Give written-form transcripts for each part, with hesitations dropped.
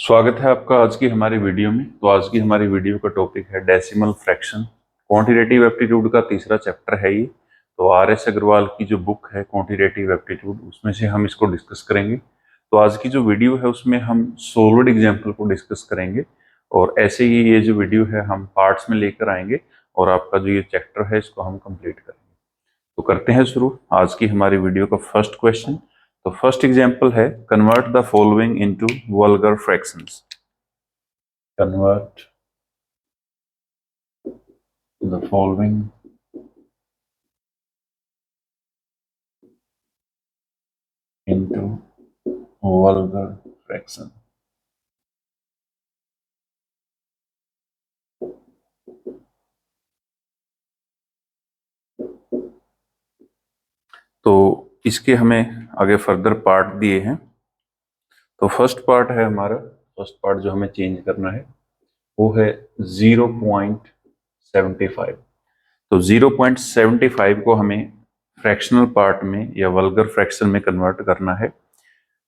स्वागत है आपका आज की हमारी वीडियो में। तो आज की हमारी वीडियो का टॉपिक है डेसिमल फ्रैक्शन। क्वांटिटेटिव एप्टीट्यूड का तीसरा चैप्टर है ये। तो आर.एस. अग्रवाल की जो बुक है क्वांटिटेटिव एप्टीट्यूड, उसमें से हम इसको डिस्कस करेंगे। तो आज की जो वीडियो है उसमें हम सॉलिड एग्जाम्पल को डिस्कस करेंगे और ऐसे ही ये जो वीडियो है हम पार्ट्स में लेकर आएंगे और आपका जो ये चैप्टर है इसको हम कंप्लीट करेंगे। तो करते हैं शुरू आज की हमारी वीडियो का फर्स्ट क्वेश्चन। तो फर्स्ट एग्जांपल है convert the following into vulgar fractions. Convert the following into vulgar fraction. तो इसके हमें आगे फर्दर पार्ट दिए हैं। तो फर्स्ट पार्ट है हमारा, फर्स्ट पार्ट जो हमें चेंज करना है वो है 0.75। तो 0.75 को हमें फ्रैक्शनल पार्ट में या वल्गर फ्रैक्शन में कन्वर्ट करना है।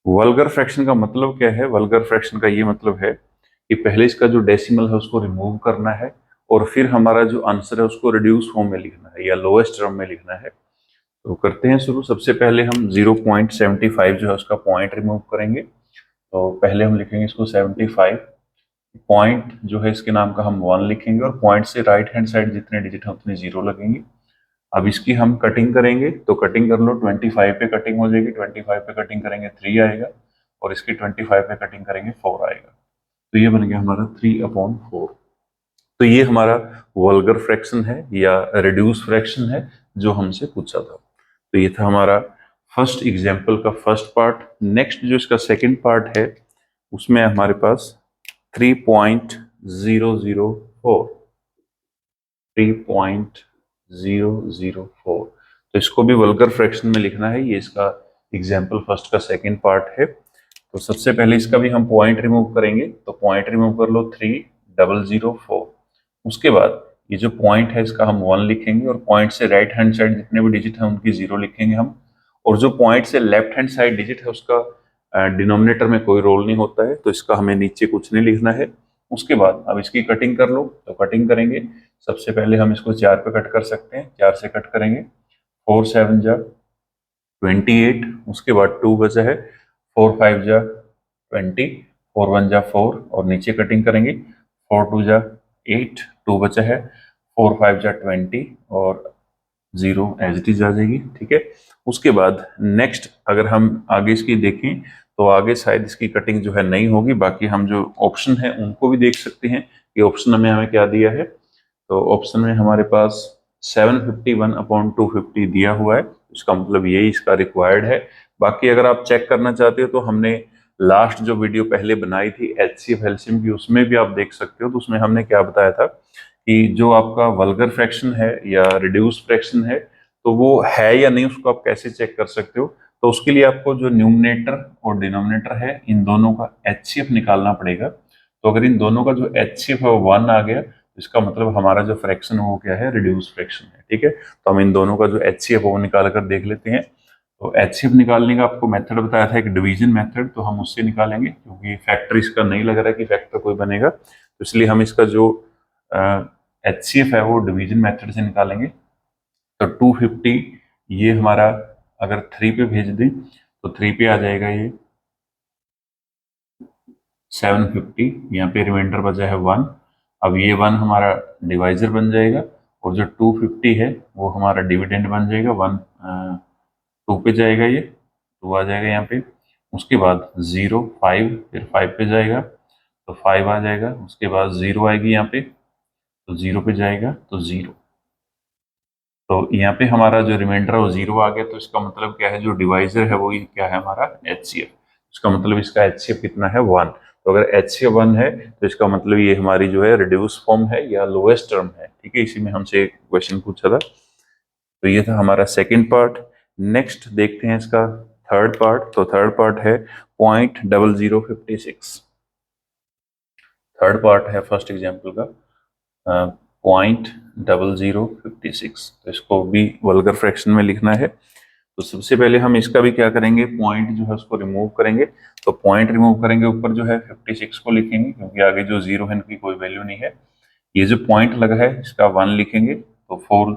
वल्गर फ्रैक्शन का मतलब क्या है? वल्गर फ्रैक्शन का ये मतलब है कि पहले इसका जो डेसिमल है उसको रिमूव करना है और फिर हमारा जो आंसर है उसको रिड्यूस फॉर्म में लिखना है या लोएस्ट टर्म में लिखना है। तो करते हैं शुरू। सबसे पहले हम 0.75 जो है उसका पॉइंट रिमूव करेंगे। तो पहले हम लिखेंगे इसको 75। पॉइंट जो है इसके नाम का हम 1 लिखेंगे और पॉइंट से राइट हैंड साइड जितने डिजिट हैं उतने 0 लगेंगे। अब इसकी हम कटिंग करेंगे तो कटिंग कर लो। 25 पे कटिंग हो जाएगी, 25 पे कटिंग करेंगे 3 आएगा और इसकी 25 पे कटिंग करेंगे 4 आएगा। तो ये बन गया हमारा 3/4। तो ये हमारा वल्गर फ्रैक्शन है या रिड्यूस फ्रैक्शन है जो हमसे पूछा था। तो ये था हमारा फर्स्ट एग्जाम्पल का फर्स्ट पार्ट। नेक्स्ट जो इसका सेकेंड पार्ट है उसमें हमारे पास 3.004 3.004। तो इसको भी वल्गर फ्रैक्शन में लिखना है। ये इसका एग्जाम्पल फर्स्ट का सेकेंड पार्ट है। तो सबसे पहले इसका भी हम पॉइंट रिमूव करेंगे। तो पॉइंट रिमूव कर लो 3.004। उसके बाद ये जो पॉइंट है इसका हम 1 लिखेंगे और पॉइंट से राइट हैंड साइड जितने भी डिजिट है उनकी 0 लिखेंगे हम। और जो पॉइंट से लेफ्ट हैंड साइड डिजिट है उसका डिनोमिनेटर में कोई रोल नहीं होता है, तो इसका हमें नीचे कुछ नहीं लिखना है। उसके बाद अब इसकी कटिंग कर लो। तो कटिंग करेंगे, सबसे पहले हम इसको 4 पे कट कर सकते हैं। 4 से कट करेंगे, 4 7 जा 28। उसके बाद 2 बचा है, 4 5 जा 20, 4 1 जा 4 और नीचे कटिंग करेंगे। 4 2 जा 8, 2 बचा है, 4 5 जा 20 और 0 एज इट इज आ जाएगी। ठीक है। उसके बाद नेक्स्ट अगर हम आगे इसकी देखें तो आगे शायद इसकी कटिंग जो है नहीं होगी। बाकी हम जो ऑप्शन है उनको भी देख सकते हैं कि ऑप्शन में हमें क्या दिया है। तो ऑप्शन में हमारे पास 751/250 दिया हुआ है। इसका मतलब यही इसका रिक्वायर्ड है। बाकी अगर आप चेक करना चाहते हो तो हमने लास्ट जो वीडियो पहले बनाई थी HCF एलसीएम की, उसमें भी आप देख सकते हो। तो उसमें हमने क्या बताया था कि जो आपका वल्गर फ्रैक्शन है या रिड्यूस फ्रैक्शन है तो वो है या नहीं, उसको आप कैसे चेक कर सकते हो। तो उसके लिए आपको जो न्यूमरेटर और डिनोमिनेटर है इन दोनों का HCF निकालना पड़ेगा। तो अगर इन दोनों का जो HCF है वो 1 आ गया तो इसका मतलब हमारा जो फ्रैक्शन है वो क्या है? रिड्यूस फ्रैक्शन है। ठीक है। तो हम इन दोनों का जो HCF है वो निकाल कर देख लेते हैं। तो HCF निकालने का आपको मेथड बताया था, एक डिवीजन मेथड, तो हम उससे निकालेंगे क्योंकि फैक्टर इसका नहीं लग रहा है कि फैक्टर कोई बनेगा। तो इसलिए हम इसका जो HCF है वो डिवीजन मेथड से निकालेंगे। तो 250 ये हमारा अगर 3 पे भेज दें तो 3 पे आ जाएगा ये 750। यहाँ पे रिमाइंडर बचा है 1। अब ये 1 हमारा डिवाइजर बन जाएगा और जो 250 है वो हमारा डिविडेंड बन जाएगा। 1 2 पे जाएगा, ये 2 आ जाएगा यहाँ पे। उसके बाद 0 5, फिर 5 पे जाएगा तो 5 आ जाएगा। उसके बाद 0 आएगी यहाँ पे तो 0 पे जाएगा तो 0। तो यहाँ पे हमारा जो रिमाइंडर है वो 0 आ गया। तो इसका मतलब क्या है? जो डिवाइजर है वो ये क्या है? हमारा HCF। इसका मतलब इसका HCF कितना है? 1। तो अगर HCF 1 है तो इसका मतलब ये हमारी जो है रिड्यूस फॉर्म है या लोएस्ट टर्म है। ठीक है। इसी में हमसे क्वेश्चन पूछा था। तो ये था हमारा सेकेंड पार्ट। नेक्स्ट देखते हैं इसका थर्ड पार्ट। तो थर्ड पार्ट है 0.0056। थर्ड पार्ट है फर्स्ट एग्जाम्पल का 0.0056। तो इसको भी वल्गर फ्रैक्शन में लिखना है। तो सबसे पहले हम इसका भी क्या करेंगे, पॉइंट जो है उसको रिमूव करेंगे। तो पॉइंट रिमूव करेंगे, ऊपर जो है 56 को लिखेंगे क्योंकि आगे जो जीरो है इनकी कोई वैल्यू नहीं है। ये जो पॉइंट लगा है इसका 1 लिखेंगे, तो 4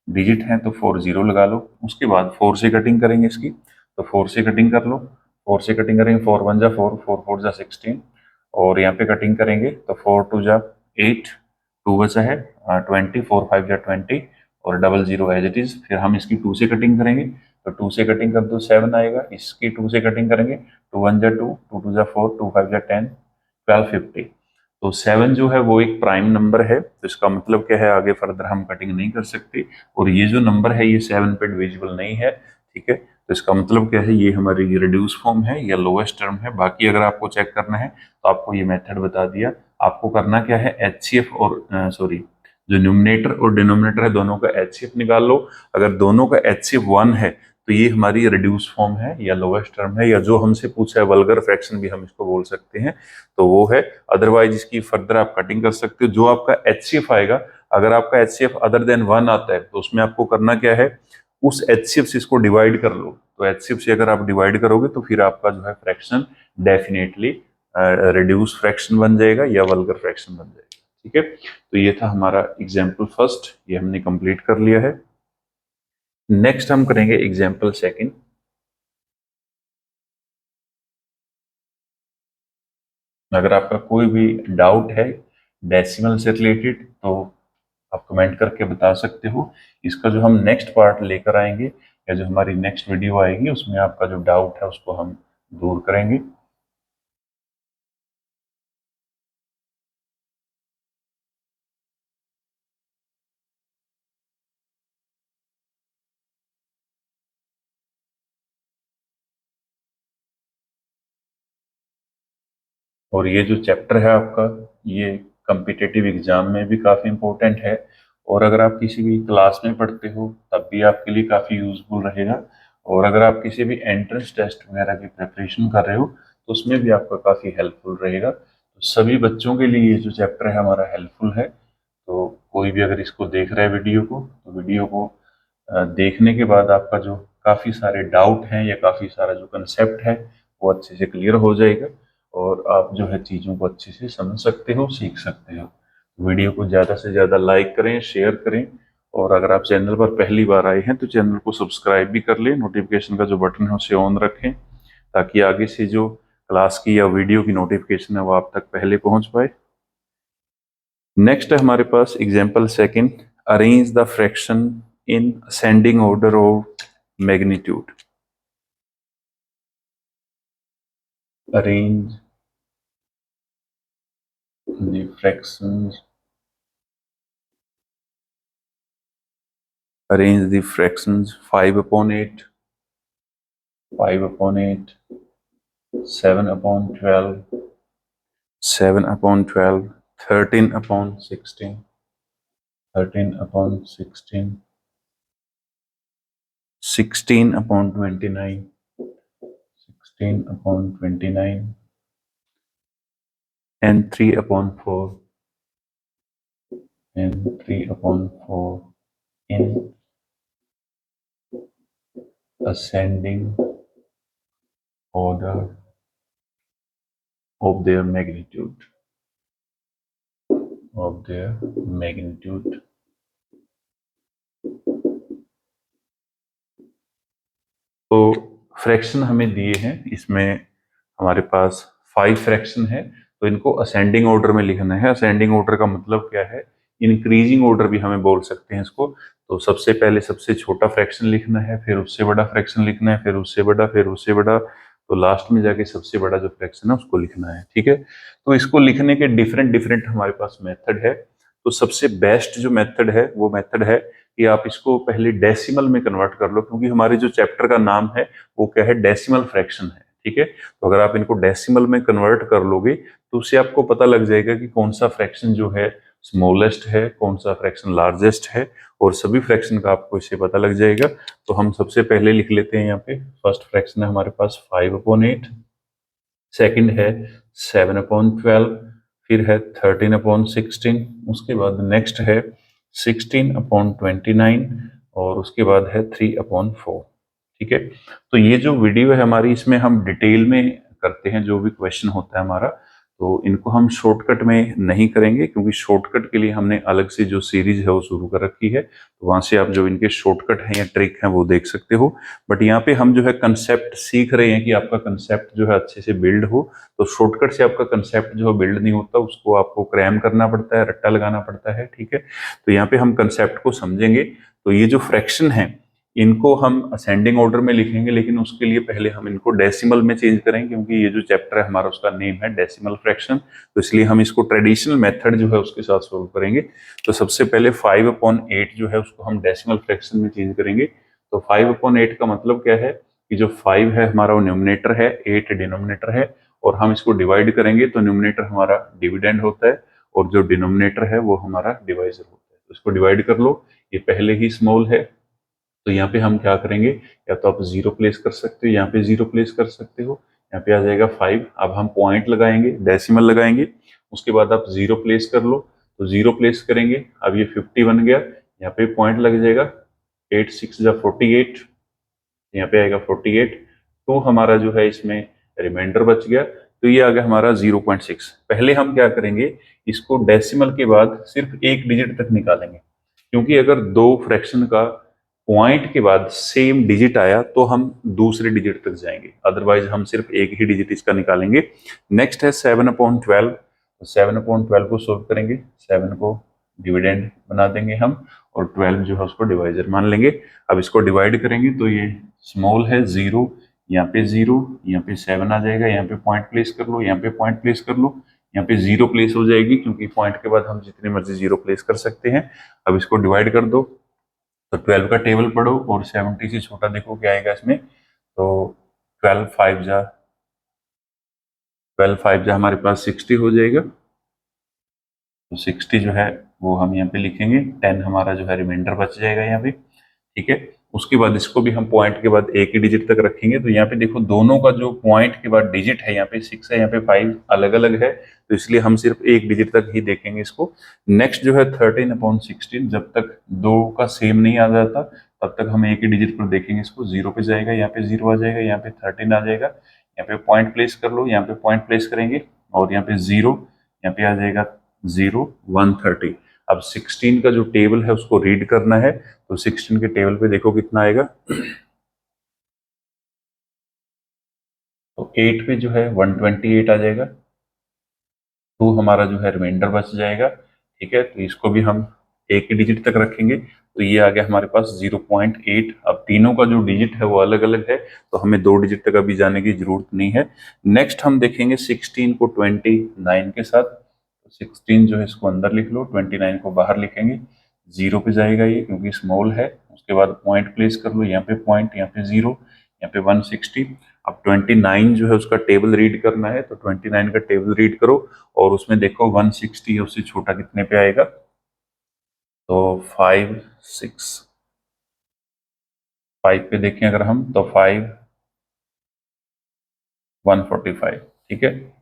डिजिट है तो 4 जीरो लगा लो। उसके बाद 4 से कटिंग करेंगे इसकी, तो 4 से कटिंग कर लो। 4 से कटिंग करेंगे, 4 1 जा 4, 4 4 जा 16, और यहाँ पे कटिंग करेंगे तो 4 2 जा 8, 2 बचा है 20, 4 5 जा 20, और double zero as it is. फिर हम इसकी 2 से कटिंग करेंगे, तो 2 से कटिंग कर दो 7 आएगा। इसकी 2 से कटिंग करेंगे, 2 1 जा 2, 2 2 जा 4, 2 5 जा 10, 12 50। तो 7 जो है वो एक प्राइम नंबर है, तो इसका मतलब क्या है, आगे फर्दर हम कटिंग नहीं कर सकते। और ये जो नंबर है ये 7 पे डिविजिबल नहीं है, ठीक है। तो इसका मतलब क्या है, ये हमारी रिड्यूस फॉर्म है या लोएस्ट टर्म है। बाकी अगर आपको चेक करना है तो आपको ये मेथड बता दिया। आपको करना क्या है, एचसीएफ और सॉरी, जो न्यूमरेटर और डिनोमिनेटर है दोनों का एचसीएफ निकाल लो। अगर दोनों का एचसीएफ 1 है तो ये हमारी रिड्यूस फॉर्म है या लोएस्ट टर्म है, या जो हमसे पूछा है वल्गर फ्रैक्शन भी हम इसको बोल सकते हैं, तो वो है। अदरवाइज इसकी फर्दर आप कटिंग कर सकते हो। जो आपका एचसीएफ आएगा, अगर आपका एचसीएफ अदर देन 1 आता है तो उसमें आपको करना क्या है, उस एचसीएफ से इसको डिवाइड कर लो। तो एचसीएफ से अगर आप डिवाइड करोगे तो फिर आपका जो है फ्रैक्शन डेफिनेटली रिड्यूस फ्रैक्शन बन जाएगा या वल्गर फ्रैक्शन बन जाएगा, ठीक है। तो ये था हमारा एग्जाम्पल फर्स्ट, ये हमने कंप्लीट कर लिया है। नेक्स्ट हम करेंगे एग्जाम्पल सेकंड। अगर आपका कोई भी डाउट है डेसिमल से रिलेटेड तो आप कमेंट करके बता सकते हो। इसका जो हम नेक्स्ट पार्ट लेकर आएंगे या जो हमारी नेक्स्ट वीडियो आएगी उसमें आपका जो डाउट है उसको हम दूर करेंगे। और ये जो चैप्टर है आपका, ये कम्पिटेटिव एग्जाम में भी काफ़ी इम्पोर्टेंट है, और अगर आप किसी भी क्लास में पढ़ते हो तब भी आपके लिए काफ़ी यूजफुल रहेगा। और अगर आप किसी भी एंट्रेंस टेस्ट वगैरह की प्रिपरेशन कर रहे हो तो उसमें भी आपका काफ़ी हेल्पफुल रहेगा। तो सभी बच्चों के लिए ये जो चैप्टर है हमारा हेल्पफुल है। तो कोई भी अगर इसको देख रहा है वीडियो को, तो वीडियो को देखने के बाद आपका जो काफ़ी सारे डाउट हैं या काफ़ी सारा जो कंसेप्ट है वो अच्छे से क्लियर हो जाएगा, और आप जो है चीज़ों को अच्छे से समझ सकते हो, सीख सकते हो। वीडियो को ज़्यादा से ज़्यादा लाइक करें, शेयर करें, और अगर आप चैनल पर पहली बार आए हैं तो चैनल को सब्सक्राइब भी कर लें। नोटिफिकेशन का जो बटन है उसे ऑन रखें ताकि आगे से जो क्लास की या वीडियो की नोटिफिकेशन है वो आप तक पहले पहुंच पाए। नेक्स्ट है हमारे पास example second, arrange the fraction in ascending order of magnitude. Arrange the fractions, arrange the fractions 5 upon 8, 5 upon 8, 7 upon 12, 7 upon 12, 13 upon 16, 13 upon 16, 16 upon 29, 16 upon 29, and 3 upon 4, and 3 upon 4 in ascending order of their magnitude, of their magnitude. तो fraction हमें दिए हैं, इसमें हमारे पास 5 fraction है, तो इनको ascending order में लिखना है। असेंडिंग ऑर्डर का मतलब क्या है, इंक्रीजिंग ऑर्डर भी हमें बोल सकते हैं इसको। तो सबसे पहले सबसे छोटा फ्रैक्शन लिखना है, फिर उससे बड़ा फ्रैक्शन लिखना है, फिर उससे बड़ा, फिर उससे बड़ा, तो लास्ट में जाके सबसे बड़ा जो फ्रैक्शन है उसको लिखना है, ठीक है। तो इसको लिखने के डिफरेंट डिफरेंट हमारे पास मेथड है। तो सबसे बेस्ट जो मेथड है वो मेथड है कि आप इसको पहले डेसिमल में कन्वर्ट कर लो, क्योंकि हमारे जो चैप्टर का नाम है वो क्या है, डेसिमल फ्रैक्शन है, ठीक है। तो अगर आप इनको डेसिमल में कन्वर्ट कर लोगे तो उससे आपको पता लग जाएगा कि कौन सा फ्रैक्शन जो है स्मॉलेस्ट है, कौन सा फ्रैक्शन लार्जेस्ट है, और सभी फ्रैक्शन का आपको इससे पता लग जाएगा। तो हम सबसे पहले लिख लेते हैं यहाँ पे, फर्स्ट फ्रैक्शन है हमारे पास 5 अपॉन 8, सेकेंड है 7 अपॉन 12, फिर है 13 अपॉन 16, उसके बाद नेक्स्ट है 16 अपॉन 29, और उसके बाद है 3 अपॉन 4। ठीक है। तो ये जो वीडियो है हमारी, इसमें हम डिटेल में करते हैं जो भी क्वेश्चन होता है हमारा, तो इनको हम शॉर्टकट में नहीं करेंगे, क्योंकि शॉर्टकट के लिए हमने अलग से जो सीरीज है वो शुरू कर रखी है, तो वहां से आप जो इनके शॉर्टकट हैं या ट्रिक हैं वो देख सकते हो। बट यहाँ पे हम जो है कंसेप्ट सीख रहे हैं कि आपका कंसेप्ट जो है अच्छे से बिल्ड हो। तो शॉर्टकट से आपका कंसेप्ट जो है बिल्ड नहीं होता, उसको आपको क्रैम करना पड़ता है, रट्टा लगाना पड़ता है। ठीक है, तो यहाँ पे हम कंसेप्ट को समझेंगे। तो ये जो फ्रैक्शन है, इनको हम असेंडिंग ऑर्डर में लिखेंगे, लेकिन उसके लिए पहले हम इनको डेसिमल में चेंज करेंगे, क्योंकि ये जो चैप्टर है हमारा उसका नेम है डेसिमल फ्रैक्शन। तो इसलिए हम इसको ट्रेडिशनल मेथड जो है उसके साथ सोल्व करेंगे। तो सबसे पहले 5/8 जो है उसको हम डेसिमल फ्रैक्शन में चेंज करेंगे। तो 5/8 का मतलब क्या है कि जो 5 है हमारा वो न्यूमिनेटर है, 8 डिनोमिनेटर है, और हम इसको डिवाइड करेंगे तो न्यूमिनेटर हमारा डिविडेंड होता है और जो डिनोमिनेटर है वो हमारा डिवाइजर होता है। तो इसको डिवाइड कर लो, ये पहले ही स्मॉल है, तो यहाँ पे हम क्या करेंगे, या तो आप जीरो प्लेस कर सकते हो, यहाँ पे जीरो प्लेस कर सकते हो, यहाँ पे आ जाएगा 5। अब हम पॉइंट लगाएंगे, डेसिमल लगाएंगे, उसके बाद आप जीरो प्लेस कर लो। तो जीरो प्लेस करेंगे, अब ये 50 बन गया, यहाँ पे पॉइंट लग जाएगा, 8 6 जा 48, यहाँ पे आएगा 48। तो हमारा जो है इसमें रिमाइंडर बच गया, तो ये आ गया हमारा 0.6। पहले हम क्या करेंगे, इसको डेसिमल के बाद सिर्फ एक डिजिट तक निकालेंगे, क्योंकि अगर दो फ्रैक्शन का पॉइंट के बाद सेम डिजिट आया तो हम दूसरे डिजिट तक जाएंगे, अदरवाइज हम सिर्फ एक ही डिजिट इसका निकालेंगे। नेक्स्ट है 7/12। तो 7/12 को सोल्व करेंगे, 7 को डिविडेंड बना देंगे हम, और 12 जो है उसको डिवाइजर मान लेंगे। अब इसको डिवाइड करेंगे तो ये स्मॉल है, जीरो, यहाँ पे जीरो, यहाँ पे 7 आ जाएगा, यहाँ पे पॉइंट प्लेस कर लो, यहाँ पे पॉइंट प्लेस कर लो, यहाँ पे जीरो प्लेस हो जाएगी, क्योंकि पॉइंट के बाद हम जितनी मर्जी जीरो प्लेस कर सकते हैं। अब इसको डिवाइड कर दो, तो 12 का टेबल पढ़ो और 70 से छोटा देखो क्या आएगा इसमें। तो 12 5 जा हमारे पास 60 हो जाएगा। तो 60 जो है वो हम यहाँ पे लिखेंगे, 10 हमारा जो है रिमाइंडर बच जाएगा यहाँ पे। ठीक है, उसके बाद इसको भी हम पॉइंट के बाद एक ही डिजिट तक रखेंगे। तो यहाँ पे देखो दोनों का जो पॉइंट के बाद डिजिट है, यहाँ पे 6 है, यहाँ पे 5 अलग अलग है, तो इसलिए हम सिर्फ एक डिजिट तक ही देखेंगे इसको। नेक्स्ट जो है 13/16, जब तक दो का सेम नहीं आ जाता तब तक हम एक ही डिजिट पर देखेंगे इसको। जीरो पे जाएगा, यहाँ पे जीरो आ जाएगा, यहाँ पे 13 आ जाएगा, यहाँ पे पॉइंट प्लेस कर लो, यहाँ पे पॉइंट प्लेस करेंगे, और यहाँ पे जीरो, यहाँ पे आ जाएगा जीरो 130। अब 16 का जो टेबल है उसको रीड करना है, तो 16 के टेबल पे देखो कितना आएगा। तो 8 पे जो है 128 आ जाएगा, तो हमारा जो है रिमाइंडर बच जाएगा। ठीक है, तो इसको भी हम एक ही डिजिट तक रखेंगे, तो ये आ गया हमारे पास 0.8। अब तीनों का जो डिजिट है वो अलग अलग है, तो हमें दो डिजिट तक अभी जाने की जरूरत नहीं है। नेक्स्ट हम देखेंगे 16 को 29 के साथ। तो 16 जो है इसको अंदर लिख लो, 29 को बाहर लिखेंगे। जीरो पे जाएगा ये, क्योंकि स्मॉल है। उसके बाद पॉइंट प्लेस कर लो, यहाँ पे पॉइंट, यहाँ पे जीरो, यहाँ पे 160। अब 29 जो है उसका टेबल रीड करना है, तो 29 का टेबल रीड करो, और उसमें देखो 160 है, उससे छोटा कितने पे आएगा। तो 5 पे देखें अगर हम, तो 5 145। ठीक है,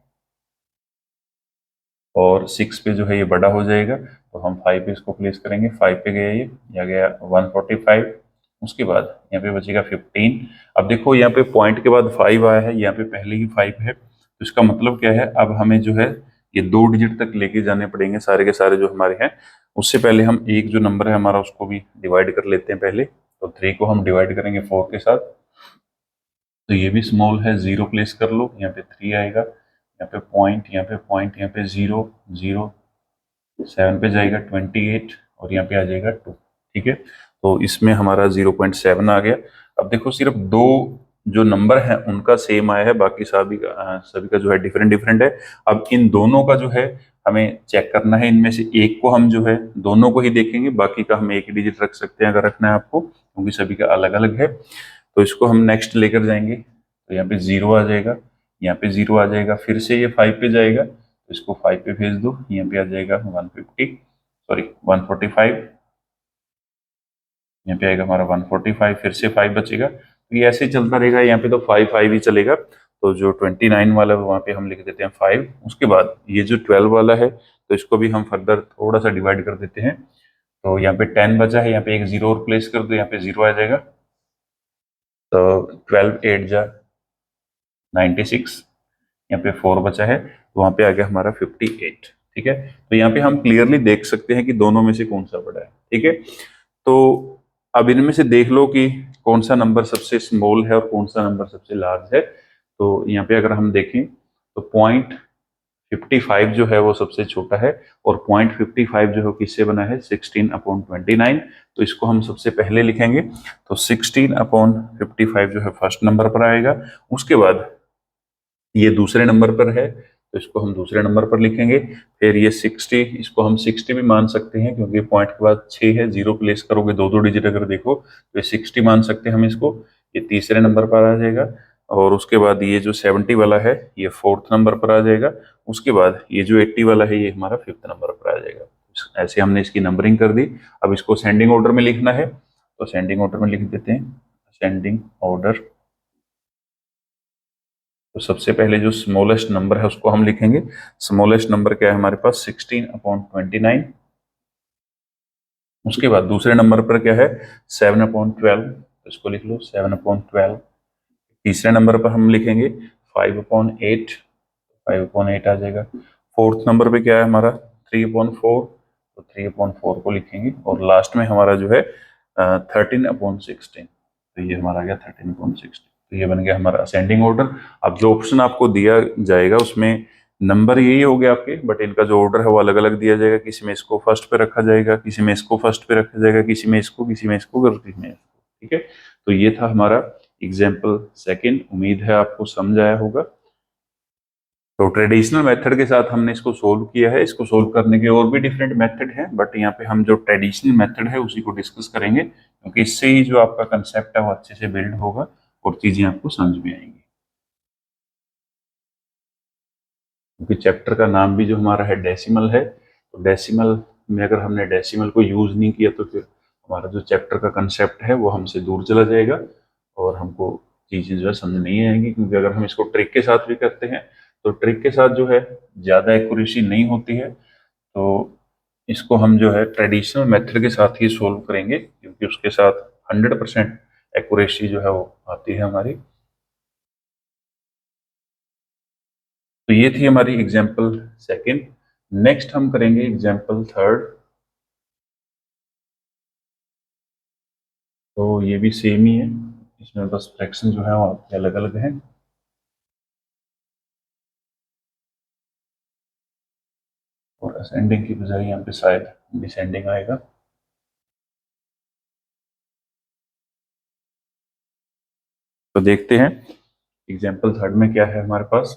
और 6 पे जो है ये बड़ा हो जाएगा, तो हम 5 पे इसको प्लेस करेंगे। 5 पे गया ये आ गया 145। उसके बाद यहाँ पे बचेगा 15। अब देखो यहाँ पे पॉइंट के बाद 5 आया है, यहाँ पे पहले ही 5 है, तो इसका मतलब क्या है, अब हमें जो है ये दो डिजिट तक लेके जाने पड़ेंगे सारे के सारे जो हमारे हैं। उससे पहले हम एक जो नंबर है हमारा उसको भी डिवाइड कर लेते हैं पहले। तो 3 को हम डिवाइड करेंगे 4 के साथ, तो ये भी स्मॉल है, जीरो प्लेस कर लो, यहाँ पे 3 आएगा, यहाँ पे पॉइंट, यहाँ पे पॉइंट, यहाँ पे जीरो जीरो, 7 पे जाएगा 28, और यहाँ पे आ जाएगा 2। ठीक है, तो इसमें हमारा 0.7 आ गया। अब देखो सिर्फ दो जो नंबर है उनका सेम आया है, बाकी सभी का जो है डिफरेंट डिफरेंट है। अब इन दोनों का जो है हमें चेक करना है, इनमें से एक को हम जो है दोनों को ही देखेंगे, बाकी का हम एक ही डिजिट रख सकते हैं अगर रखना है आपको, क्योंकि सभी का अलग अलग है। तो इसको हम नेक्स्ट लेकर जाएंगे, तो यहाँ पे जीरो आ जाएगा, यहाँ पे जीरो आ जाएगा, फिर से ये 5 पे जाएगा, तो इसको 5 पे भेज दो, यहाँ पे आ जाएगा 145। यहाँ पे आएगा हमारा 145, फिर से 5 बचेगा, तो ये ऐसे ही चलता रहेगा। यहाँ पे तो 5 5 ही चलेगा, तो जो 29 वाला है वहाँ पे हम लिख देते हैं 5। उसके बाद ये जो 12 वाला है, तो इसको भी हम फर्दर थोड़ा सा डिवाइड कर देते हैं। तो यहाँ पे 10 बचा है, यहाँ पे एक जीरो और प्लेस कर दो, यहाँ पे जीरो आ जाएगा, तो 12 8 जा 96, यहाँ पे 4 बचा है तो वहां पे आ गया हमारा 58। ठीक है, तो यहाँ पे हम क्लियरली देख सकते हैं कि दोनों में से कौन सा बड़ा है। ठीक है, तो अब इनमें से देख लो कि कौन सा नंबर सबसे स्मॉल है और कौन सा नंबर सबसे लार्ज है। तो यहाँ पे अगर हम देखें तो 0.55 जो है वो सबसे छोटा है, और 0.55 जो है किससे बना है, 16/29। तो इसको हम सबसे पहले लिखेंगे, तो 16/55 जो है फर्स्ट नंबर पर आएगा। उसके बाद ये दूसरे नंबर पर है तो इसको हम दूसरे नंबर पर लिखेंगे। फिर ये 60, इसको हम 60 भी मान सकते हैं क्योंकि पॉइंट के बाद 6 है, जीरो प्लेस करोगे दो दो डिजिट अगर देखो तो ये 60 मान सकते हैं हम इसको। ये तीसरे नंबर पर आ जाएगा, और उसके बाद ये जो 70 वाला है ये फोर्थ नंबर पर आ जाएगा। उसके बाद ये जो 80 वाला है ये हमारा फिफ्थ नंबर पर आ जाएगा। ऐसे हमने इसकी नंबरिंग कर दी। अब इसको सेंडिंग ऑर्डर में लिखना है, तो सेंडिंग ऑर्डर में लिख देते हैं। सेंडिंग ऑर्डर, तो सबसे पहले जो स्मॉलेस्ट नंबर है उसको हम लिखेंगे। स्मॉलेस्ट नंबर क्या है हमारे पास, 16/29। उसके बाद दूसरे नंबर पर क्या है, 7/12, तो इसको लिख लो 7/12। तीसरे नंबर पर हम लिखेंगे 5/8, 5/8 आ जाएगा। फोर्थ नंबर पे क्या है हमारा, 3/4, तो 3/4 को लिखेंगे। और लास्ट में हमारा जो है 13/16, तो ये हमारा आ गया 13/16। तो ये बन गया हमारा असेंडिंग ऑर्डर। अब जो ऑप्शन आपको दिया जाएगा उसमें नंबर यही हो गया आपके, बट इनका जो ऑर्डर है वो अलग अलग दिया जाएगा। किसी में इसको फर्स्ट पे रखा जाएगा, किसी में इसको फर्स्ट पे रखा जाएगा, किसी में इसको, किसी में इसको, किसी में इसको। ठीक है, तो ये था हमारा एग्जाम्पल सेकेंड। उम्मीद है आपको समझ आया होगा। तो ट्रेडिशनल मेथड के साथ हमने इसको सोल्व किया है। इसको सोल्व करने के और भी डिफरेंट मेथड हैं, बट यहाँ पे हम जो ट्रेडिशनल मेथड है उसी को डिस्कस करेंगे, क्योंकि इससे ही जो आपका कंसेप्ट है वो अच्छे से बिल्ड होगा और चीजें आपको समझ में आएंगी। क्योंकि चैप्टर का नाम भी जो हमारा है डेसिमल है, तो डेसिमल में अगर हमने डेसिमल को यूज नहीं किया तो फिर हमारा जो चैप्टर का कंसेप्ट है वो हमसे दूर चला जाएगा और हमको चीजें जो है समझ नहीं आएंगी। क्योंकि अगर हम इसको ट्रिक के साथ भी करते हैं तो ट्रिक के साथ जो है ज्यादा एक्यूरेसी नहीं होती है। तो इसको हम जो है ट्रेडिशनल मेथड के साथ ही सोल्व करेंगे, क्योंकि उसके साथ 100% एक्यूरेसी जो है वो आती है हमारी। तो ये थी हमारी एग्जाम्पल सेकंड। नेक्स्ट हम करेंगे एग्जाम्पल थर्ड। तो ये भी सेम ही है, इसमें बस फ्रैक्शन जो है वो आपके अलग अलग हैं। और असेंडिंग की बजाय यहाँ पे शायद डिसेंडिंग आएगा। तो देखते हैं एग्जाम्पल थर्ड में क्या है हमारे पास।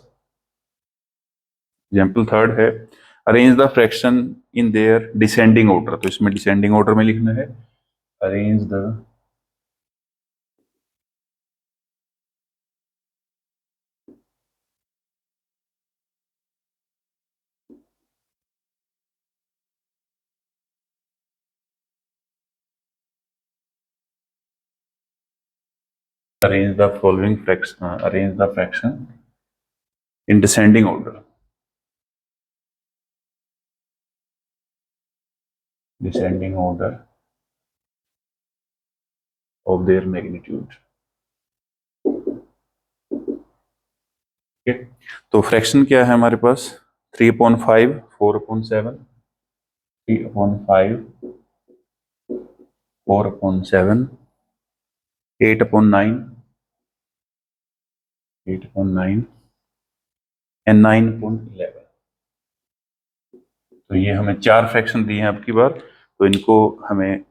एग्जाम्पल थर्ड है, arrange the fraction in their descending order. तो इसमें डिसेंडिंग ऑर्डर में लिखना है, arrange the arrange the fraction in descending order, descending order of their magnitude। ठीक है, तो फ्रैक्शन क्या है हमारे पास, 3/5, 4/7, 3/5, 4/7, 8/9, 8/9 एंड 9/11। तो ये हमें चार फ्रैक्शन दिए हैं अब की बार। तो इनको हमें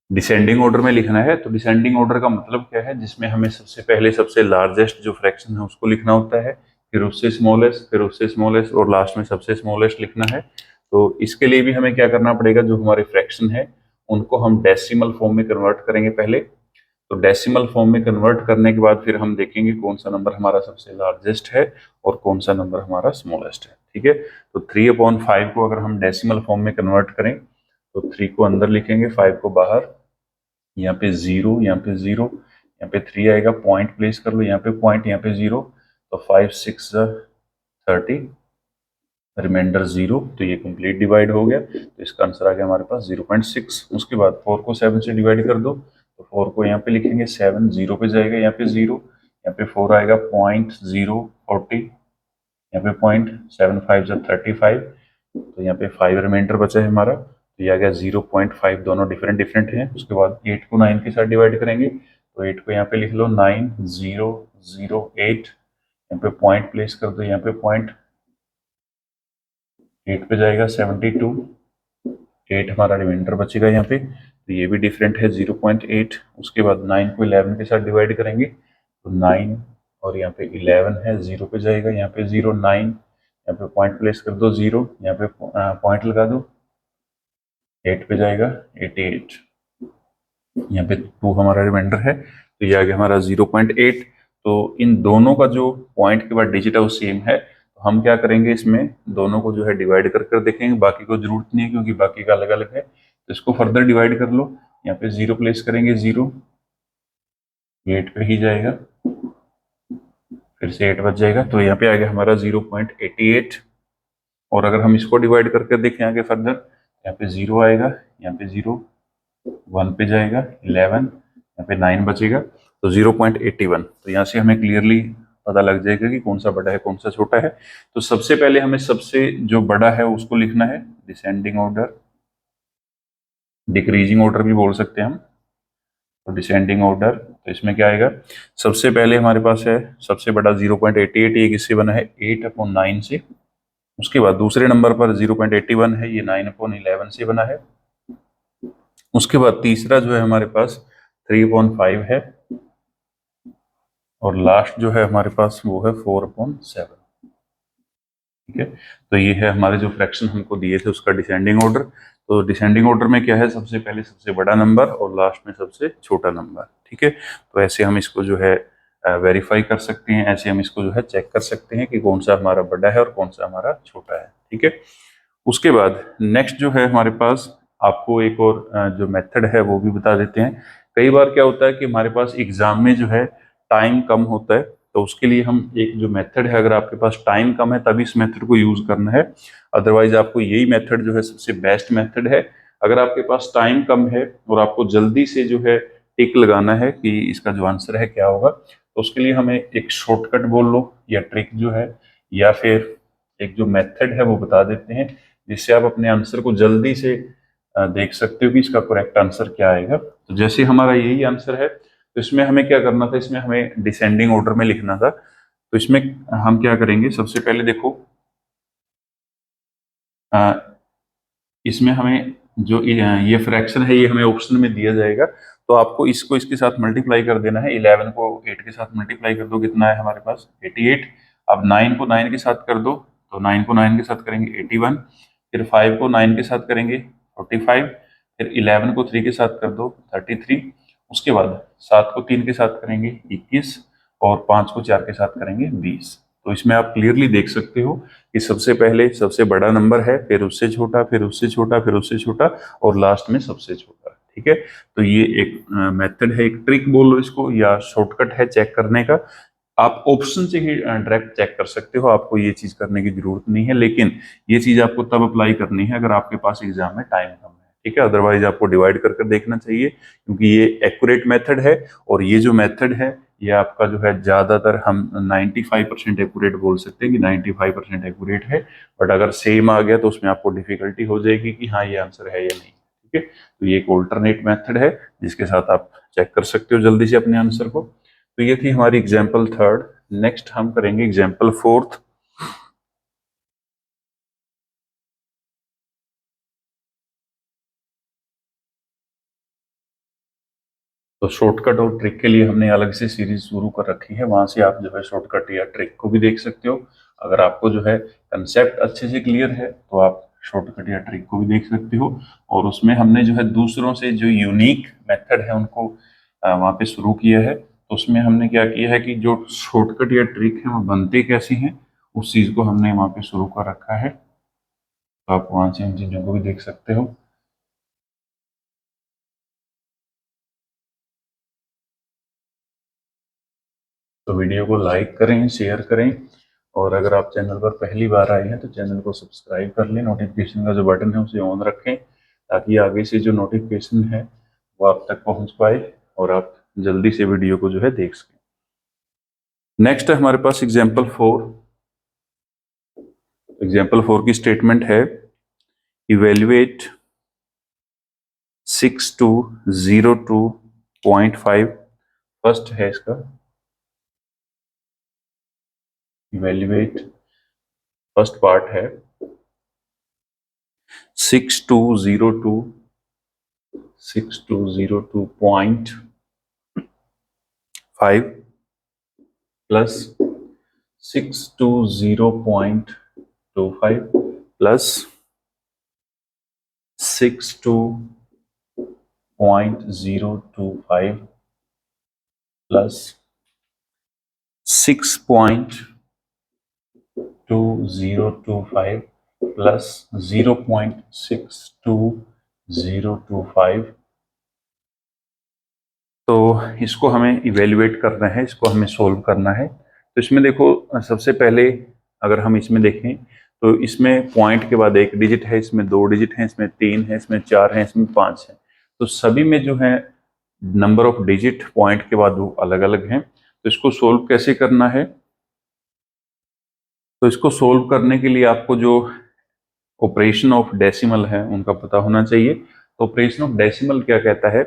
डिसेंडिंग ऑर्डर में लिखना है। तो डिसेंडिंग ऑर्डर का मतलब क्या है, जिसमें हमें सबसे पहले सबसे लार्जेस्ट जो फ्रैक्शन है उसको लिखना होता है, फिर उससे स्मॉलेस्ट, फिर उससे स्मॉलेस्ट, और लास्ट में सबसे स्मॉलेस्ट लिखना है। तो इसके लिए भी हमें क्या करना पड़ेगा, जो हमारे फ्रैक्शन है उनको हम डेसिमल फॉर्म में कन्वर्ट करेंगे पहले। तो डेसिमल फॉर्म में कन्वर्ट करने के बाद फिर हम देखेंगे कौन सा नंबर हमारा सबसे लार्जेस्ट है और कौन सा नंबर हमारा स्मॉलेस्ट है। ठीक है, तो 3/5 को अगर हम डेसिमल फॉर्म में कन्वर्ट करें तो 3 को अंदर लिखेंगे, 5 को बाहर, यहाँ पे 0, यहाँ पे 0, यहाँ पे 3 आएगा, पॉइंट प्लेस कर लो, यहाँ पे पॉइंट, यहाँ पे 0। तो 5 6 30, रिमाइंडर 0। तो ये कंप्लीट डिवाइड हो गया, तो इसका आंसर आ गया हमारे पास 0.6। उसके बाद 4 को 7 से डिवाइड कर दो, तो 4 को यहाँ पे लिखेंगे, 7 0 पे जाएगा, यहाँ पे 0, यहाँ पे 4 आएगा, 0.040, यहाँ पे 0.75 जब 35, तो यहाँ पे 5 रिमाइंडर बचा है हमारा, तो ये आ गया 0.5, दोनों डिफरेंट डिफरेंट हैं। उसके बाद 8 को 9 के साथ डिवाइड करेंगे, तो 8 को यहाँ पे लिख लो 9008, यहाँ पे पॉइंट प्लेस कर दो, यहाँ पे पॉइंट 8 पे जाएगा 72, 8 हमारा रिमाइंडर बचेगा यहाँ पे, तो ये भी डिफरेंट है 0.8। उसके बाद 9 को 11 के साथ डिवाइड करेंगे, तो 9 और यहाँ पे 11 है, 0 पे जाएगा, यहाँ पे 0 9, यहाँ पे पॉइंट प्लेस कर दो 0, यहाँ पे पॉइंट लगा दो, 8 पे जाएगा 88, यहाँ पे 2 हमारा रिमाइंडर है, तो ये आ गया हमारा 0.8। तो इन दोनों का जो पॉइंट के बाद डिजिट है वो सेम है, तो हम क्या करेंगे, इसमें दोनों को जो है डिवाइड कर कर देखेंगे, बाकी को जरूरत नहीं है क्योंकि बाकी का अलग अलग है। तो इसको फर्दर डिवाइड कर लो, यहाँ पे 0 प्लेस करेंगे, 0 8 पे ही जाएगा, फिर से 8 बच जाएगा, तो यहाँ पे आ गया हमारा 0.88। और अगर हम इसको डिवाइड करके देखें आगे फर्दर, यहाँ पे 0 आएगा, यहाँ पे 0 1 पे जाएगा, 11, यहाँ पे 9 बचेगा, तो 0.81। तो यहाँ से हमें क्लियरली पता लग जाएगा कि कौन सा बड़ा है कौन सा छोटा है। तो सबसे पहले हमें सबसे जो बड़ा है उसको लिखना है डिसेंडिंग ऑर्डर, डिक्रीजिंग ऑर्डर भी बोल सकते हैं हम, तो डिसेंडिंग ऑर्डर। तो इसमें क्या आएगा, सबसे पहले हमारे पास है सबसे बड़ा 0.88, ये किससे बना है 8/9 से। उसके बाद दूसरे नंबर पर 0.81 है, ये 9/11 से बना है। उसके बाद तीसरा जो है हमारे पास 3/5 है, और लास्ट जो है हमारे पास वो है 4/7। ठीक है, तो ये है हमारे जो फ्रैक्शन हमको दिए थे उसका डिसेंडिंग ऑर्डर। तो डिसेंडिंग ऑर्डर में क्या है, सबसे पहले सबसे बड़ा नंबर और लास्ट में सबसे छोटा नंबर। ठीक है, तो ऐसे हम इसको जो है वेरीफाई कर सकते हैं, ऐसे हम इसको जो है चेक कर सकते हैं कि कौन सा हमारा बड़ा है और कौन सा हमारा छोटा है। ठीक है, उसके बाद नेक्स्ट जो है हमारे पास, आपको एक और जो मेथड है वो भी बता देते हैं। कई बार क्या होता है कि हमारे पास एग्जाम में जो है टाइम कम होता है, तो उसके लिए हम एक जो मेथड है, अगर आपके पास टाइम कम है तभी इस मेथड को यूज करना है, अदरवाइज आपको यही मेथड जो है सबसे बेस्ट मेथड है। अगर आपके पास टाइम कम है और आपको जल्दी से जो है टिक लगाना है कि इसका जो आंसर है क्या होगा, तो उसके लिए हमें एक शॉर्टकट बोल लो या ट्रिक जो है, या फिर एक जो मेथड है वो बता देते हैं, जिससे आप अपने आंसर को जल्दी से देख सकते हो कि इसका करेक्ट आंसर क्या आएगा। तो जैसे हमारा यही आंसर है, तो इसमें हमें क्या करना था, इसमें हमें डिसेंडिंग ऑर्डर में लिखना था। तो इसमें हम क्या करेंगे, सबसे पहले देखो अ, इसमें हमें जो ये फ्रैक्शन है ये हमें ऑप्शन में दिया जाएगा, तो आपको इसको इसके साथ मल्टीप्लाई कर देना है। 11 को 8 के साथ मल्टीप्लाई कर दो, कितना है हमारे पास 88। अब 9 को 9 के साथ कर दो, तो 9 को 9 के साथ करेंगे 81, फिर 5 को 9 के साथ करेंगे 45, फिर 11 को 3 के साथ कर दो 33, उसके बाद 7 को 3 के साथ करेंगे 21, और 5 को 4 के साथ करेंगे 20। तो इसमें आप क्लियरली देख सकते हो कि सबसे पहले सबसे बड़ा नंबर है, फिर उससे छोटा, फिर उससे छोटा, फिर उससे छोटा, और लास्ट में सबसे छोटा। ठीक है, तो ये एक मेथड है, एक ट्रिक बोलो इसको, या शॉर्टकट है चेक करने का। आप ऑप्शन से ही डायरेक्ट चेक कर सकते हो, आपको ये चीज करने की जरूरत नहीं है, लेकिन ये चीज आपको तब अप्लाई करनी है अगर आपके पास एग्जाम में टाइम कम है। ठीक है, अदरवाइज आपको डिवाइड कर कर देखना चाहिए, क्योंकि ये एक्यूरेट मेथड है, और ये जो मेथड है ये आपका जो है ज्यादातर हम 95% एक्यूरेट बोल सकते हैं कि 95% एक्यूरेट है। बट अगर सेम आ गया तो उसमें आपको डिफिकल्टी हो जाएगी कि हाँ ये आंसर है या नहीं। ठीक है, तो ये एक ऑल्टरनेट मेथड है जिसके साथ आप चेक कर सकते हो जल्दी से अपने आंसर को। तो ये थी हमारी एग्जाम्पल थर्ड। नेक्स्ट हम करेंगे एग्जाम्पल फोर्थ। तो शॉर्टकट और ट्रिक के लिए हमने अलग से सीरीज शुरू कर रखी है, वहां से आप जो है शॉर्टकट या ट्रिक को भी देख सकते हो। अगर आपको जो है कंसेप्ट अच्छे से क्लियर है तो आप शॉर्टकट या ट्रिक को भी देख सकते हो। और उसमें हमने जो है दूसरों से जो यूनिक मेथड है उनको वहाँ पे शुरू किया है। तो उसमें हमने क्या किया है कि जो शॉर्टकट या ट्रिक है वो बनते कैसे हैं, उस चीज को हमने वहाँ पे शुरू कर रखा है। तो आप वहां से उन चीजों को भी देख सकते हो। तो वीडियो को लाइक करें, शेयर करें, और अगर आप चैनल पर पहली बार आए हैं तो चैनल को सब्सक्राइब कर लें, नोटिफिकेशन का जो बटन है उसे ऑन रखें, ताकि आगे से जो नोटिफिकेशन है वो आप तक पहुंच पाए। और आप जल्दी से वीडियो को जो है देख सकें। नेक्स्ट है हमारे पास एग्जाम्पल 4। एग्जाम्पल 4 की स्टेटमेंट है इवेल्युएट 6202.5। फर्स्ट है इसका इवेल्युएट, फर्स्ट पार्ट है 6202.5 प्लस 620.25 प्लस 62.025 प्लस 6.2025 प्लस 0.62025। तो इसको हमें इवेल्युएट करना है, इसको हमें सोल्व करना है। तो इसमें देखो, सबसे पहले अगर हम इसमें देखें तो इसमें पॉइंट के बाद एक डिजिट है, इसमें 2 डिजिट हैं, इसमें 3 है, इसमें 4 है, इसमें 5 है। तो सभी में जो है नंबर ऑफ डिजिट पॉइंट के बाद वो अलग अलग हैं। तो इसको सोल्व कैसे करना है? तो इसको सोल्व करने के लिए आपको जो ऑपरेशन ऑफ डेसिमल है उनका पता होना चाहिए। तो ऑपरेशन ऑफ डेसिमल क्या कहता है?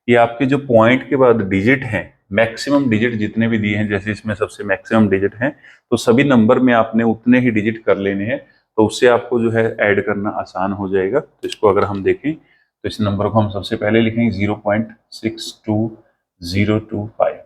ये आपके जो पॉइंट के बाद डिजिट हैं, मैक्सिमम डिजिट जितने भी दिए हैं, जैसे इसमें सबसे मैक्सिमम डिजिट हैं, तो सभी नंबर में आपने उतने ही डिजिट कर लेने हैं। तो उससे आपको जो है ऐड करना आसान हो जाएगा। तो इसको अगर हम देखें तो इस नंबर को हम सबसे पहले लिखेंगे 0.62025।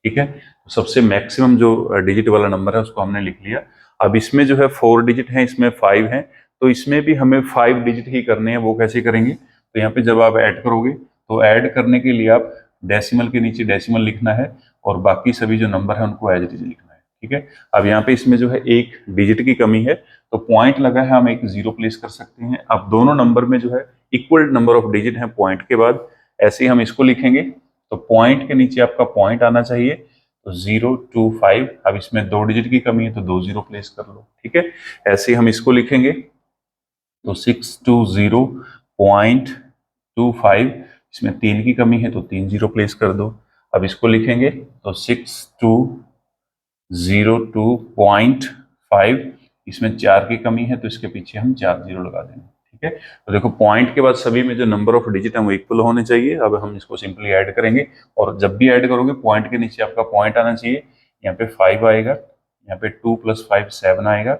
ठीक है, तो सबसे मैक्सिमम जो डिजिट वाला नंबर है उसको हमने लिख लिया। अब इसमें जो है 4 डिजिट हैं, इसमें 5 हैं, तो इसमें भी हमें 5 डिजिट ही करने हैं। वो कैसे करेंगे? तो यहाँ पे जब आप ऐड करोगे तो ऐड करने के लिए आप डेसिमल के नीचे डेसिमल लिखना है और बाकी सभी जो नंबर है उनको एज इट इज लिखना है। ठीक है, अब यहाँ पे इसमें जो है एक डिजिट की कमी है, तो पॉइंट लगा है, हम एक जीरो प्लेस कर सकते हैं। अब दोनों नंबर में जो है इक्वल नंबर ऑफ डिजिट है पॉइंट के बाद, ऐसे ही हम इसको लिखेंगे। तो पॉइंट के नीचे आपका पॉइंट आना चाहिए, तो 025। अब इसमें 2 डिजिट की कमी है तो 2 जीरो प्लेस कर लो। ठीक है, ऐसे ही हम इसको लिखेंगे। तो 620.25, इसमें 3 की कमी है तो 3 जीरो प्लेस कर दो। अब इसको लिखेंगे तो 6202.5, इसमें 4 की कमी है तो इसके पीछे हम 4 जीरो लगा देंगे। ठीक है, तो देखो पॉइंट के बाद सभी में जो नंबर ऑफ डिजिट है वो इक्वल होने चाहिए। अब हम इसको सिंपली ऐड करेंगे, और जब भी ऐड करोगे पॉइंट के नीचे आपका पॉइंट आना चाहिए। यहाँ पे 5 आएगा, यहाँ पे 2 + 5 7 आएगा,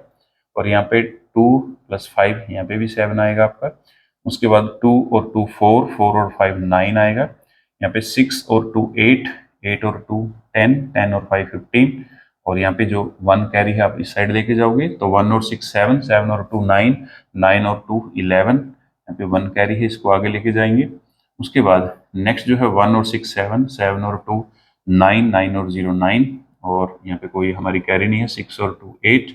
और यहाँ पे 2 + 5 यहाँ पे भी 7 आएगा आपका। उसके बाद 2 और 2 4, 4 और 5 9 आएगा। यहाँ पे 6 और 2 8, 8 और 2 10, 10 और 5 15, और यहाँ पे जो 1 कैरी है आप इस साइड लेके जाओगे तो 1 और 6 7, 7 और 2 9, 9 और 2 11, यहाँ पे 1 कैरी है, इसको आगे लेके जाएंगे। उसके बाद नेक्स्ट जो है 1 और 6 7, 7 और 2 9, 9 और 0 9, और यहाँ पे कोई हमारी कैरी नहीं है, 6 और 2 8,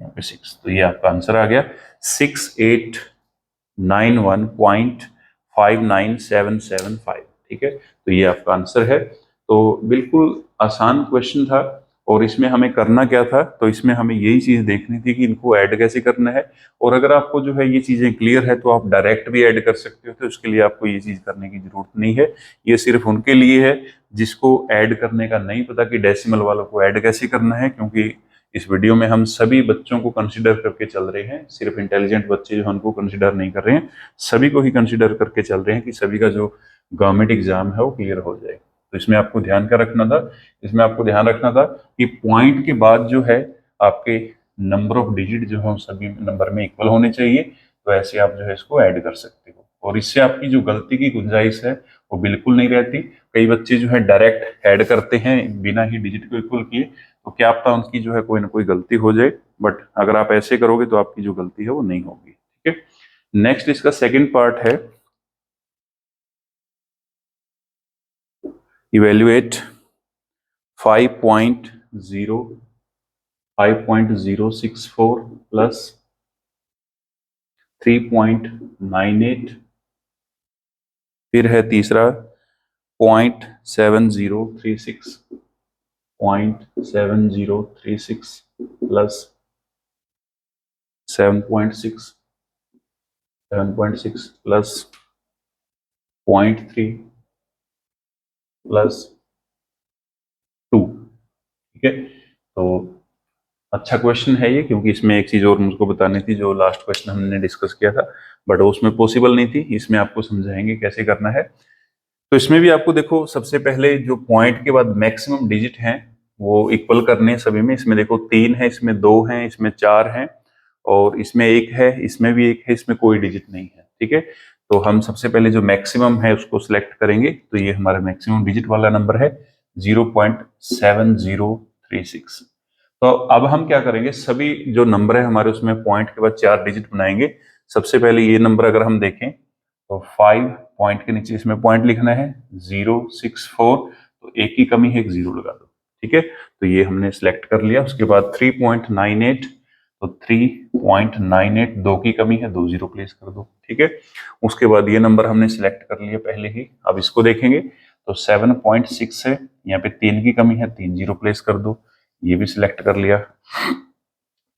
यहाँ पे 6। तो ये आपका आंसर आ गया 6891.59775। ठीक है, तो ये आपका आंसर है। तो बिल्कुल आसान क्वेश्चन था, और इसमें हमें करना क्या था? तो इसमें हमें यही चीज देखनी थी कि इनको ऐड कैसे करना है। और अगर आपको जो है ये चीजें क्लियर है तो आप डायरेक्ट भी ऐड कर सकते हो, तो उसके लिए आपको ये चीज करने की जरूरत नहीं है। ये सिर्फ उनके लिए है जिसको ऐड करने का नहीं पता कि डेसिमल वालों को ऐड कैसे करना है, क्योंकि इस वीडियो में हम सभी बच्चों को कंसिडर करके चल रहे हैं। सिर्फ इंटेलिजेंट बच्चे जो हैं उनको कंसिडर नहीं कर रहे हैं, सभी को ही कंसिडर करके चल रहे हैं कि सभी का जो गवर्नमेंट एग्जाम है वो क्लियर हो जाए। तो इसमें आपको ध्यान क्या रखना था? इसमें आपको ध्यान रखना था कि पॉइंट के बाद जो है आपके नंबर ऑफ डिजिट जो है सभी नंबर में इक्वल होने चाहिए। तो ऐसे आप जो है इसको ऐड कर सकते हो, और इससे आपकी जो गलती की गुंजाइश है वो बिल्कुल नहीं रहती। कई बच्चे जो है डायरेक्ट ऐड करते हैं बिना ही डिजिट को इक्वल किए, तो क्या पता उनकी जो है कोई ना कोई गलती हो जाए। बट अगर आप ऐसे करोगे तो आपकी जो गलती है वो नहीं होगी। ठीक है, नेक्स्ट इसका सेकंड पार्ट है इवेल्युएट 5.064 प्लस 3.98, फिर है तीसरा 0.7036 प्लस 7.6 प्लस 0.3 प्लस 2। ठीक है, तो अच्छा क्वेश्चन है ये, क्योंकि इसमें एक चीज और मुझको बतानी थी जो लास्ट क्वेश्चन हमने डिस्कस किया था, बट उसमें पॉसिबल नहीं थी। इसमें आपको समझाएंगे कैसे करना है। तो इसमें भी आपको देखो, सबसे पहले जो पॉइंट के बाद मैक्सिमम डिजिट हैं वो इक्वल करने हैं सभी में। इसमें देखो 3 है, इसमें 2 है, इसमें 4 है, और इसमें 1 है, इसमें भी 1 है, इसमें कोई डिजिट नहीं है। ठीक है, तो हम सबसे पहले जो मैक्सिमम है उसको सिलेक्ट करेंगे। तो ये हमारा मैक्सिमम डिजिट वाला नंबर है 0.7036। तो अब हम क्या करेंगे, सभी जो नंबर है हमारे उसमें पॉइंट के बाद 4 डिजिट बनाएंगे। सबसे पहले ये नंबर अगर हम देखें तो 5 पॉइंट के नीचे इसमें पॉइंट लिखना है 064, तो एक की कमी है, एक जीरो लगा दो। ठीक है, तो ये हमने सिलेक्ट कर लिया। उसके बाद 3.98, तो 3.98 दो की कमी है, दो जीरो प्लेस कर दो। ठीक है, उसके बाद ये नंबर हमने सिलेक्ट कर लिया पहले ही। अब इसको देखेंगे तो 7.6 है, यहाँ पे 3 की कमी है, 3 जीरो प्लेस कर दो, ये भी सिलेक्ट कर लिया।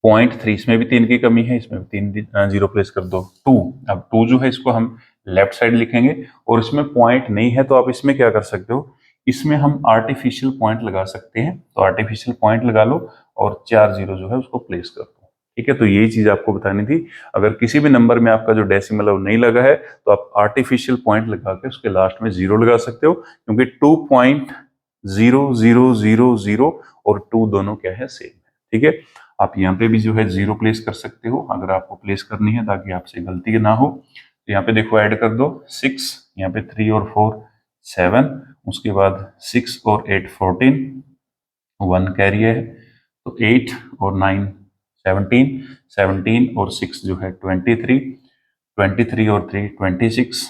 0.3, इसमें भी 3 की कमी है, इसमें भी 3 जीरो प्लेस कर दो। 2, अब 2 जो है इसको हम लेफ्ट साइड लिखेंगे, और इसमें पॉइंट नहीं है तो आप इसमें क्या कर सकते हो, इसमें हम आर्टिफिशियल पॉइंट लगा सकते हैं। तो आर्टिफिशियल पॉइंट लगा लो और 4 जीरो जो है उसको प्लेस कर दो। ठीक है, तो यही चीज आपको बतानी थी। अगर किसी भी नंबर में आपका जो डेसिमल है वो नहीं लगा है तो आप आर्टिफिशियल पॉइंट लगा के उसके लास्ट में जीरो लगा सकते हो, क्योंकि 2.0000 और 2 दोनों क्या है, सेम है। ठीक है, आप यहाँ पे भी जो है जीरो प्लेस कर सकते हो अगर आपको प्लेस करनी है, ताकि आपसे गलती ना हो। तो यहाँ पे देखो ऐड कर दो 6, यहाँ पे 3 और 4 7, उसके बाद 6 और 8 14, 1 कैरी है, तो 8 और 9 17, 17 और 6 जो है 23, 23 और 3 26,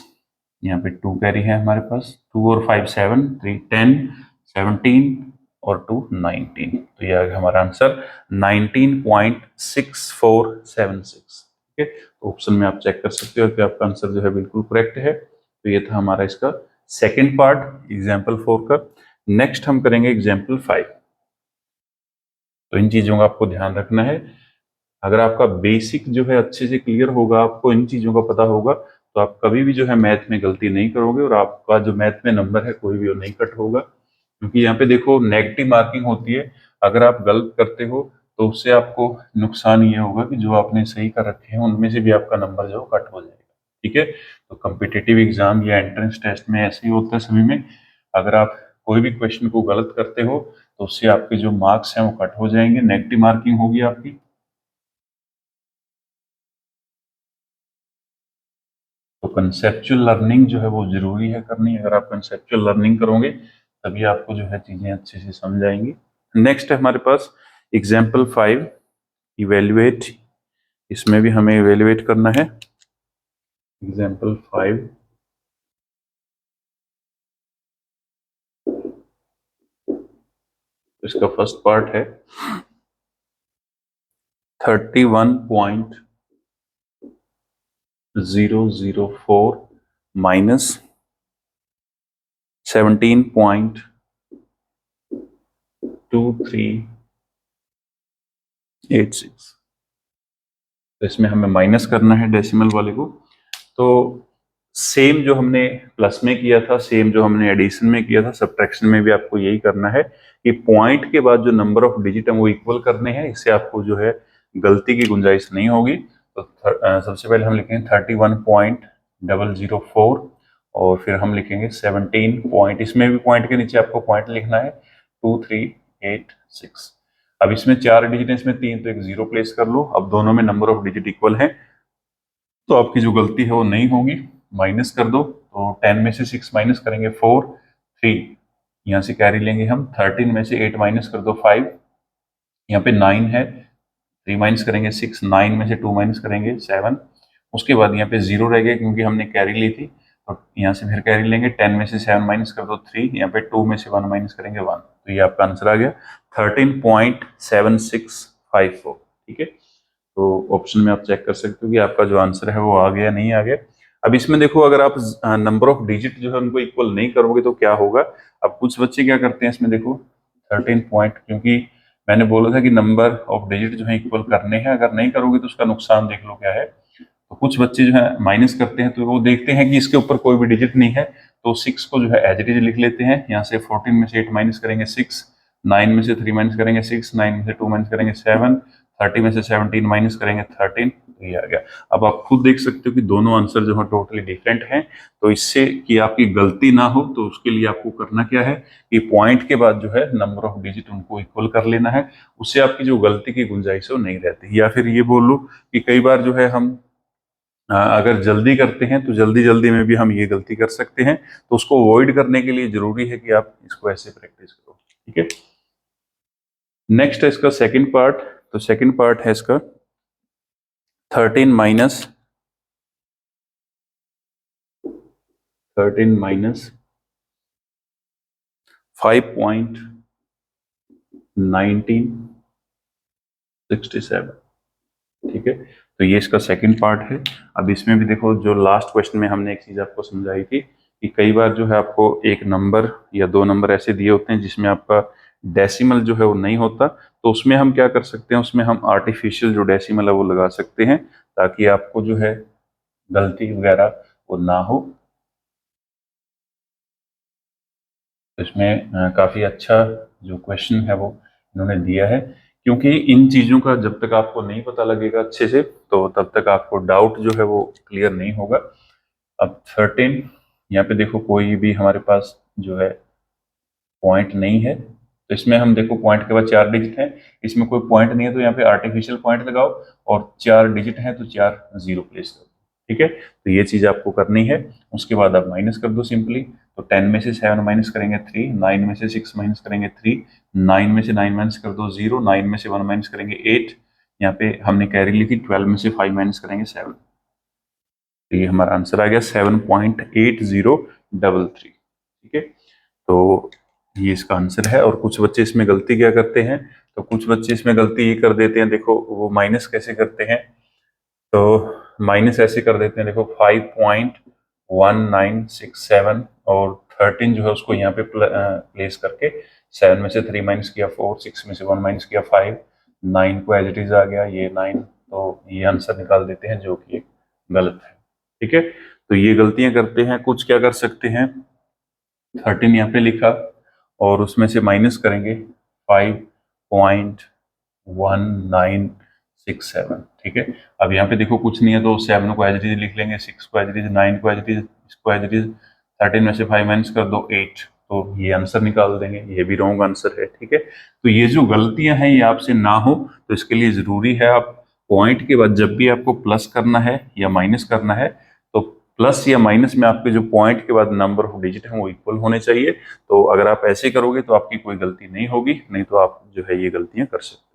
यहाँ पे 2 कैरी है हमारे पास, 2 और 5 7, 3 10, 17 और 2 19। तो यह है हमारा आंसर 19.6476। ठीक है, तो ऑप्शन में आप चेक कर सकते हो कि आपका आंसर जो है बिल्कुल करेक्ट है। तो ये था हमारा इसका सेकेंड पार्ट एग्जाम्पल 4 का। नेक्स्ट हम करेंगे एग्जाम्पल 5। तो इन चीजों का आपको ध्यान रखना है। अगर आपका बेसिक जो है अच्छे से क्लियर होगा, आपको इन चीजों का पता होगा, तो आप कभी भी जो है मैथ में गलती नहीं करोगे, और आपका जो मैथ में नंबर है कोई भी वो नहीं कट होगा। क्योंकि यहाँ पे देखो नेगेटिव मार्किंग होती है, अगर आप गलत करते हो तो उससे आपको नुकसान ये होगा कि जो आपने सही कर रखे हैं उनमें से भी आपका नंबर जो कट हो जाएगा। ठीक है, तो कम्पिटिटिव एग्जाम या एंट्रेंस टेस्ट में ऐसे ही होता है सभी में। अगर आप कोई भी क्वेश्चन को गलत करते हो तो उससे आपके जो मार्क्स हैं वो कट हो जाएंगे, नेगेटिव मार्किंग होगी आपकी। तो कंसेप्चुअल लर्निंग जो है वो जरूरी है करनी। अगर आप कंसेप्चुअल लर्निंग करोगे तभी आपको जो है चीजें अच्छे से समझ आएंगी। नेक्स्ट है हमारे पास एग्जाम्पल 5, इवेल्युएट। इसमें भी हमें इवेल्युएट करना है। एग्जाम्पल 5, इसका फर्स्ट पार्ट है 31.004 माइनस 17.2386। तो इसमें हमें माइनस करना है डेसिमल वाले को। तो सेम जो हमने प्लस में किया था, सेम जो हमने एडिशन में किया था, सब्ट्रैक्शन में भी आपको यही करना है कि पॉइंट के बाद जो नंबर ऑफ डिजिट है वो इक्वल करने हैं। इससे आपको जो है गलती की गुंजाइश नहीं होगी। तो सबसे पहले हम लिखेंगे 31.004, और फिर हम लिखेंगे 17 पॉइंट, इसमें भी पॉइंट के नीचे आपको पॉइंट लिखना है 2386। अब इसमें 4 डिजिट है, इसमें 3, तो एक जीरो प्लेस कर लो। अब दोनों में नंबर ऑफ डिजिट इक्वल है, तो आपकी जो गलती है वो नहीं होगी। माइनस कर दो, तो 10 में से 6 माइनस करेंगे 4, 3, यहाँ से कैरी लेंगे हम। 13 में से 8 माइनस कर दो 5, यहाँ पे 9 है, 3 माइनस करेंगे 6, 9 में से 2 माइनस करेंगे 7। उसके बाद यहाँ पे 0 रह गया क्योंकि हमने कैरी ली थी, तो यहाँ से फिर कैरी लेंगे। 10 में से 7 माइनस कर दो 3, यहाँ पे 2 में से 1 माइनस करेंगे 1। तो ये आपका आंसर आ गया 13.7654। ठीक है, तो ऑप्शन में आप चेक कर सकते हो कि आपका जो आंसर है वो आ गया नहीं आ गया। अब इसमें देखो, अगर आप नंबर ऑफ डिजिट जो है उनको इक्वल नहीं करोगे तो क्या होगा। अब कुछ बच्चे क्या करते हैं इसमें देखो 13 पॉइंट, क्योंकि मैंने बोला था कि नंबर ऑफ डिजिट जो है इक्वल करने हैं, अगर नहीं करोगे तो उसका नुकसान देख लो क्या है। तो कुछ बच्चे जो है माइनस करते हैं, तो वो देखते हैं कि इसके ऊपर कोई भी डिजिट नहीं है, तो 6 को जो है एज इट इज लिख लेते हैं। यहाँ से 14 में से 8 माइनस करेंगे 6, 9 में से 3 माइनस करेंगे 6, 9 में से 2 माइनस करेंगे 7, 30 में से 17 माइनस करेंगे 13, ये आ गया। अब आप खुद देख सकते हो कि दोनों आंसर जो है टोटली डिफरेंट हैं। तो इससे कि आपकी गलती ना हो तो उसके लिए आपको करना क्या है कि पॉइंट के बाद जो है नंबर ऑफ डिजिट उनको इक्वल कर लेना है। उससे आपकी जो गलती की गुंजाइश है वो नहीं रहती। या फिर ये बोलो कि कई बार जो है हम अगर जल्दी करते हैं तो जल्दी जल्दी में भी हम ये गलती कर सकते हैं। तो उसको अवॉइड करने के लिए जरूरी है कि आप इसको ऐसे प्रैक्टिस करो। ठीक है, नेक्स्ट है इसका सेकंड पार्ट। तो सेकंड पार्ट है इसका 13 माइनस 5.1967। ठीक है, तो ये इसका सेकंड पार्ट है। अब इसमें भी देखो, जो लास्ट क्वेश्चन में हमने एक चीज आपको समझाई थी कि कई बार जो है आपको एक नंबर या दो नंबर ऐसे दिए होते हैं जिसमें आपका डेसिमल जो है वो नहीं होता। तो उसमें हम क्या कर सकते हैं, उसमें हम आर्टिफिशियल जो डेसिमल है वो लगा सकते हैं ताकि आपको जो है गलती वगैरह वो ना हो। इसमें काफी अच्छा जो क्वेश्चन है वो इन्होंने दिया है, क्योंकि इन चीजों का जब तक आपको नहीं पता लगेगा अच्छे से तो तब तक आपको डाउट जो है वो क्लियर नहीं होगा। अब 13, यहाँ पे देखो कोई भी हमारे पास जो है पॉइंट नहीं है, तो इसमें हम देखो पॉइंट के बाद 4 डिजिट हैं, इसमें कोई पॉइंट नहीं है तो यहाँ पे आर्टिफिशियल पॉइंट लगाओ और 4 डिजिट हैं तो 4 जीरो प्लेस करो। ठीक है, तो ये चीज आपको करनी है। उसके बाद आप माइनस कर दो सिंपली। तो 10 में से 7 माइनस करेंगे 3, 9 में से 6 माइनस करेंगे 3, 9 में से 9 माइनस कर दो 0, 9 में से 1 माइनस करेंगे 8, यहाँ पे हमने कैरी ली थी 12 में से 5 माइनस करेंगे 7। तो ये हमारा आंसर आ गया 7.8033। ठीक है, तो ये इसका आंसर है। और कुछ बच्चे इसमें गलती क्या करते हैं, तो कुछ बच्चे इसमें गलती ये कर देते हैं, देखो वो माइनस कैसे करते हैं। तो माइनस ऐसे कर देते हैं, देखो 5.1967 और 13 जो है उसको यहाँ पे प्लेस करके 7 में से 3 माइनस किया 4, 6 में से 1 माइनस किया 5, 9 को एज इट इज आ गया ये 9। तो ये आंसर निकाल देते हैं जो कि गलत है। ठीक है, तो ये गलतियां करते हैं। कुछ क्या कर सकते हैं, 13 यहाँ पे लिखा और उसमें से माइनस करेंगे 5.1967। ठीक है, अब यहाँ पे देखो कुछ नहीं है तो 7 को एज इट इज लिख लेंगे, 6 को एज इट इज, 9 को एज इट इज, इसको एज इट इज, 13 में से 5 माइनस कर दो 8, तो ये आंसर निकाल देंगे। ये भी रॉन्ग आंसर है। ठीक है, तो ये जो गलतियां हैं ये आपसे ना हो तो इसके लिए जरूरी है आप पॉइंट के बाद जब भी आपको प्लस करना है या माइनस करना है तो प्लस या माइनस में आपके जो पॉइंट के बाद नंबर ऑफ डिजिट हैं वो इक्वल होने चाहिए। तो अगर आप ऐसे करोगे तो आपकी कोई गलती नहीं होगी, नहीं तो आप जो है ये गलतियां कर सकते हो।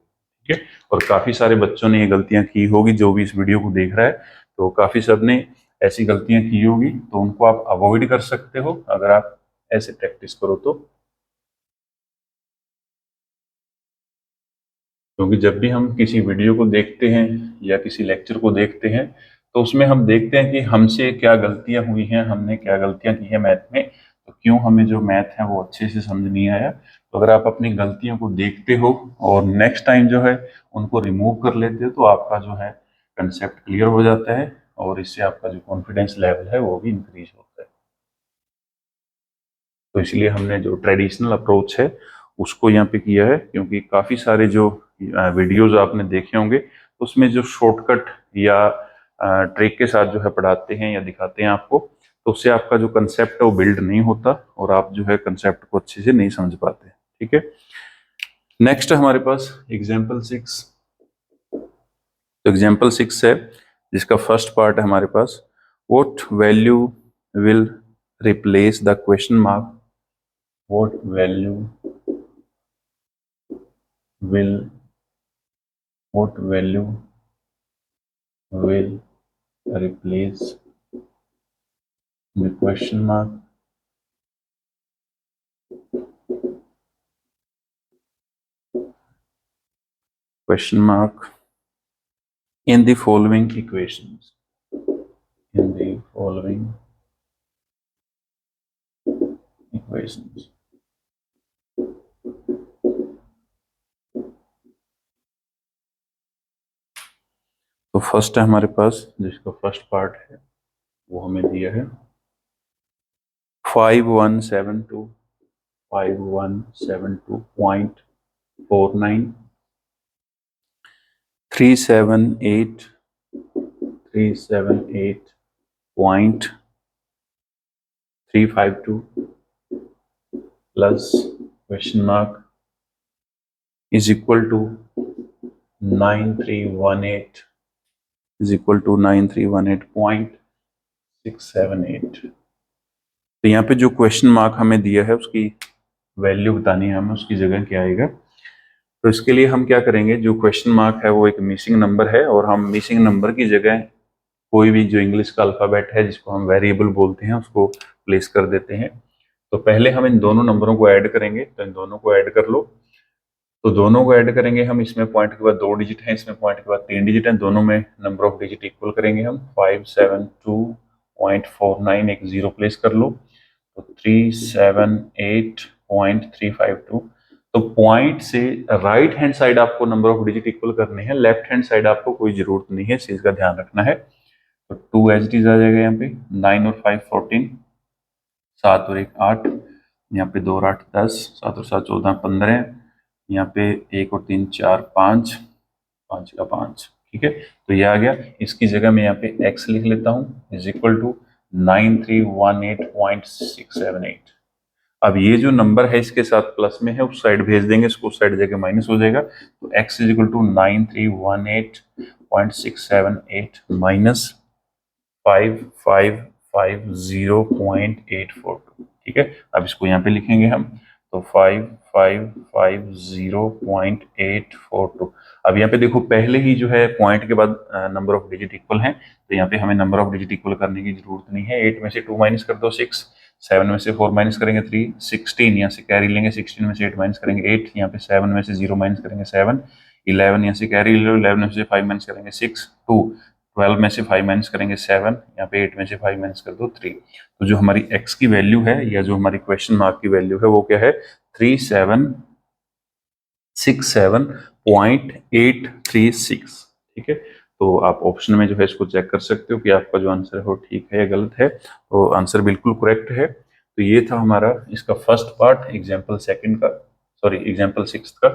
ठीक है, और काफी सारे बच्चों ने ये गलतियां की होगी जो भी इस वीडियो को देख रहा है, तो काफी सब ने ऐसी गलतियां की होगी, तो उनको आप अवॉइड कर सकते हो अगर आप ऐसे प्रैक्टिस करो तो। क्योंकि जब भी हम किसी वीडियो को देखते हैं या किसी लेक्चर को देखते हैं तो उसमें हम देखते हैं कि हमसे क्या गलतियां हुई हैं, हमने क्या गलतियां की हैं मैथ में, तो क्यों हमें जो मैथ है वो अच्छे से समझ नहीं आया। तो अगर आप अपनी गलतियों को देखते हो और नेक्स्ट टाइम जो है उनको रिमूव कर लेते हो तो आपका जो है कंसेप्ट क्लियर हो जाता है और इससे आपका जो कॉन्फिडेंस लेवल है वो भी इंक्रीज होता है। तो इसलिए हमने जो ट्रेडिशनल अप्रोच है उसको यहाँ पे किया है, क्योंकि काफ़ी सारे जो वीडियोज आपने देखे होंगे उसमें जो शॉर्टकट या ट्रिक के साथ जो है पढ़ाते हैं या दिखाते हैं आपको, तो उससे आपका जो कंसेप्ट है वो बिल्ड नहीं होता और आप जो है कंसेप्ट को अच्छे से नहीं समझ पाते। ठीक है, नेक्स्ट है हमारे पास एग्जाम्पल 6। तो एग्जाम्पल 6 है जिसका फर्स्ट पार्ट है हमारे पास, what value will replace the question mark, what value will what value will replace the question mark in the following equations, in the following equations। तो फर्स्ट है हमारे पास जिसका फर्स्ट पार्ट है वो हमें दिया है 5172 5172.49 378.352 plus question mark is equal to 9318 is equal to 9318.678। तो यहाँ पे जो क्वेश्चन मार्क हमें दिया है उसकी वैल्यू बतानी है हमें, उसकी जगह क्या आएगा। तो इसके लिए हम क्या करेंगे, जो क्वेश्चन मार्क है वो एक मिसिंग नंबर है और हम मिसिंग नंबर की जगह कोई भी जो इंग्लिश का अल्फाबेट है जिसको हम वेरिएबल बोलते हैं उसको प्लेस कर देते हैं। तो पहले हम इन दोनों नंबरों को ऐड करेंगे, तो इन दोनों को ऐड कर लो। तो दोनों को ऐड करेंगे हम, इसमें पॉइंट के बाद 2 डिजिट हैं, इसमें पॉइंट के बाद 3 डिजिट हैं, दोनों में नंबर ऑफ डिजिट इक्वल करेंगे हम। 572.49 एक जीरो प्लेस कर लो, तो 378.352। तो पॉइंट से राइट हैंड साइड आपको नंबर ऑफ डिजिट इक्वल करने हैं, लेफ्ट हैंड साइड आपको कोई जरूरत नहीं है, इस चीज का ध्यान रखना है। तो 2 एज इट इज आ जाएगा यहाँ पे। 9 और 5 14, 7 और 1 8, यहाँ पे 2 और 8 10, 7 और 7 14 15, यहाँ पे 1 और 3 4 5, 5 का 5, ठीक है। तो ये आ गया। इसकी जगह मैं यहाँ पे x लिख लेता हूँ, इज इक्वल टू 9318.678। अब ये जो नंबर है इसके साथ प्लस में है, उस साइड भेज देंगे, इसको उस साइड जाके माइनस हो जाएगा। तो x is equal to 9318.678 minus 5550.842, ठीक है। अब इसको यहाँ पे लिखेंगे हम, तो 5550.842। अब यहाँ पे देखो पहले ही जो है पॉइंट के बाद नंबर ऑफ डिजिट इक्वल हैं, तो यहाँ पे हमें नंबर ऑफ डिजिट इक्वल करने की जरूरत नहीं है। 8 में से 2 माइनस कर दो 6, 7 में से 4 माइनस करेंगे 3, 16 यहाँ से कैरी लेंगे, 16 में से 8 माइनस करेंगे 8, यहाँ पे 7 में से 0 माइनस करेंगे 7, 11 यहाँ से कैरी ले लो, 11 में से 5 माइनस करेंगे 6, 2, 12 में से 5 माइनस करेंगे 7, यहाँ पे 8 में से 5 माइनस कर दो 3। तो जो हमारी x की वैल्यू है या जो हमारी क्वेश्चन मार्क की वैल्यू है वो क्या है, 3767.836, ठीक है। तो आप ऑप्शन में जो है इसको चेक कर सकते हो कि आपका जो आंसर है वो ठीक है या गलत है। तो आंसर बिल्कुल करेक्ट है। तो ये था हमारा इसका फर्स्ट पार्ट एग्जाम्पल सेकंड का, सॉरी एग्जाम्पल 6 का।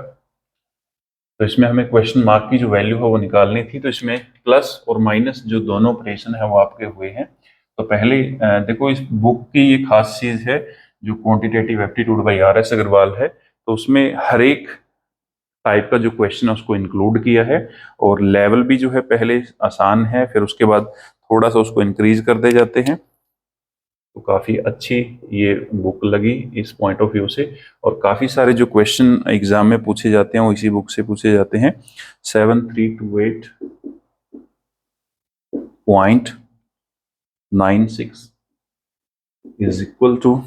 तो इसमें हमें क्वेश्चन मार्क की जो वैल्यू है वो निकालनी थी। तो इसमें प्लस और माइनस जो दोनों ऑपरेशन है वो आपके हुए हैं। तो पहले देखो इस बुक की ये खास चीज है जो quantitative aptitude by RS Agarwal है, तो उसमें हर एक टाइप का जो क्वेश्चन है उसको इंक्लूड किया है और लेवल भी जो है पहले आसान है, फिर उसके बाद थोड़ा सा उसको इंक्रीज करते जाते हैं। तो काफ़ी अच्छी ये बुक लगी इस पॉइंट ऑफ व्यू से। और काफ़ी सारे जो क्वेश्चन एग्जाम में पूछे जाते हैं वो इसी बुक से पूछे जाते हैं। 7328.96 इज इक्वल टू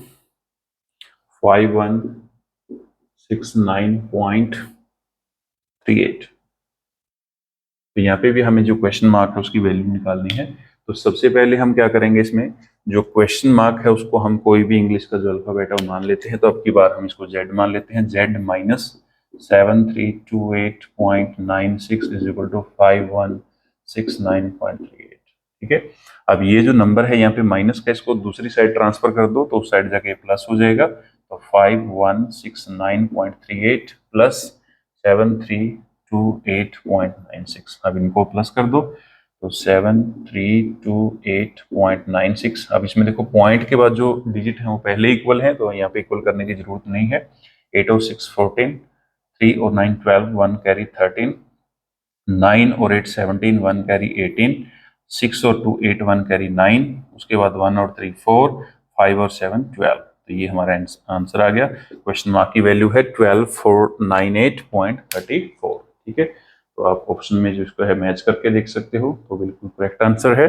5169.38। तो यहाँ पे भी हमें जो क्वेश्चन मार्क है उसकी वैल्यू निकालनी है। तो सबसे पहले हम क्या करेंगे, इसमें जो क्वेश्चन मार्क है उसको हम कोई भी इंग्लिश का जो अल्फाबेट है वो मान लेते हैं। तो अब की बार हम इसको Z मान लेते हैं। Z minus 7328.96 is equal to 5169.38, ठीक है। अब ये जो नंबर है यहाँ पे माइनस का, इसको दूसरी साइड ट्रांसफर कर दो तो उस साइड जाके प्लस हो जाएगा। तो 5169.38 प्लस 7328.96, अब इनको प्लस कर दो तो 7328.96। अब इसमें देखो पॉइंट के बाद जो डिजिट है वो पहले इक्वल है, तो यहाँ पे इक्वल करने की जरूरत नहीं है। 8 और 6 14, 3 और 9 12, 1 कैरी 13, 9 और 8 17, 1 कैरी 18, 6 और 2 8, 1 कैरी 9, उसके बाद 1 और 3 4, 5 और 7 12। तो ये हमारा आंसर आ गया। क्वेश्चन मार्क की वैल्यू है 12498.34, ठीक है। तो आप ऑप्शन में जो इसको है मैच करके देख सकते हो, तो बिल्कुल करेक्ट आंसर है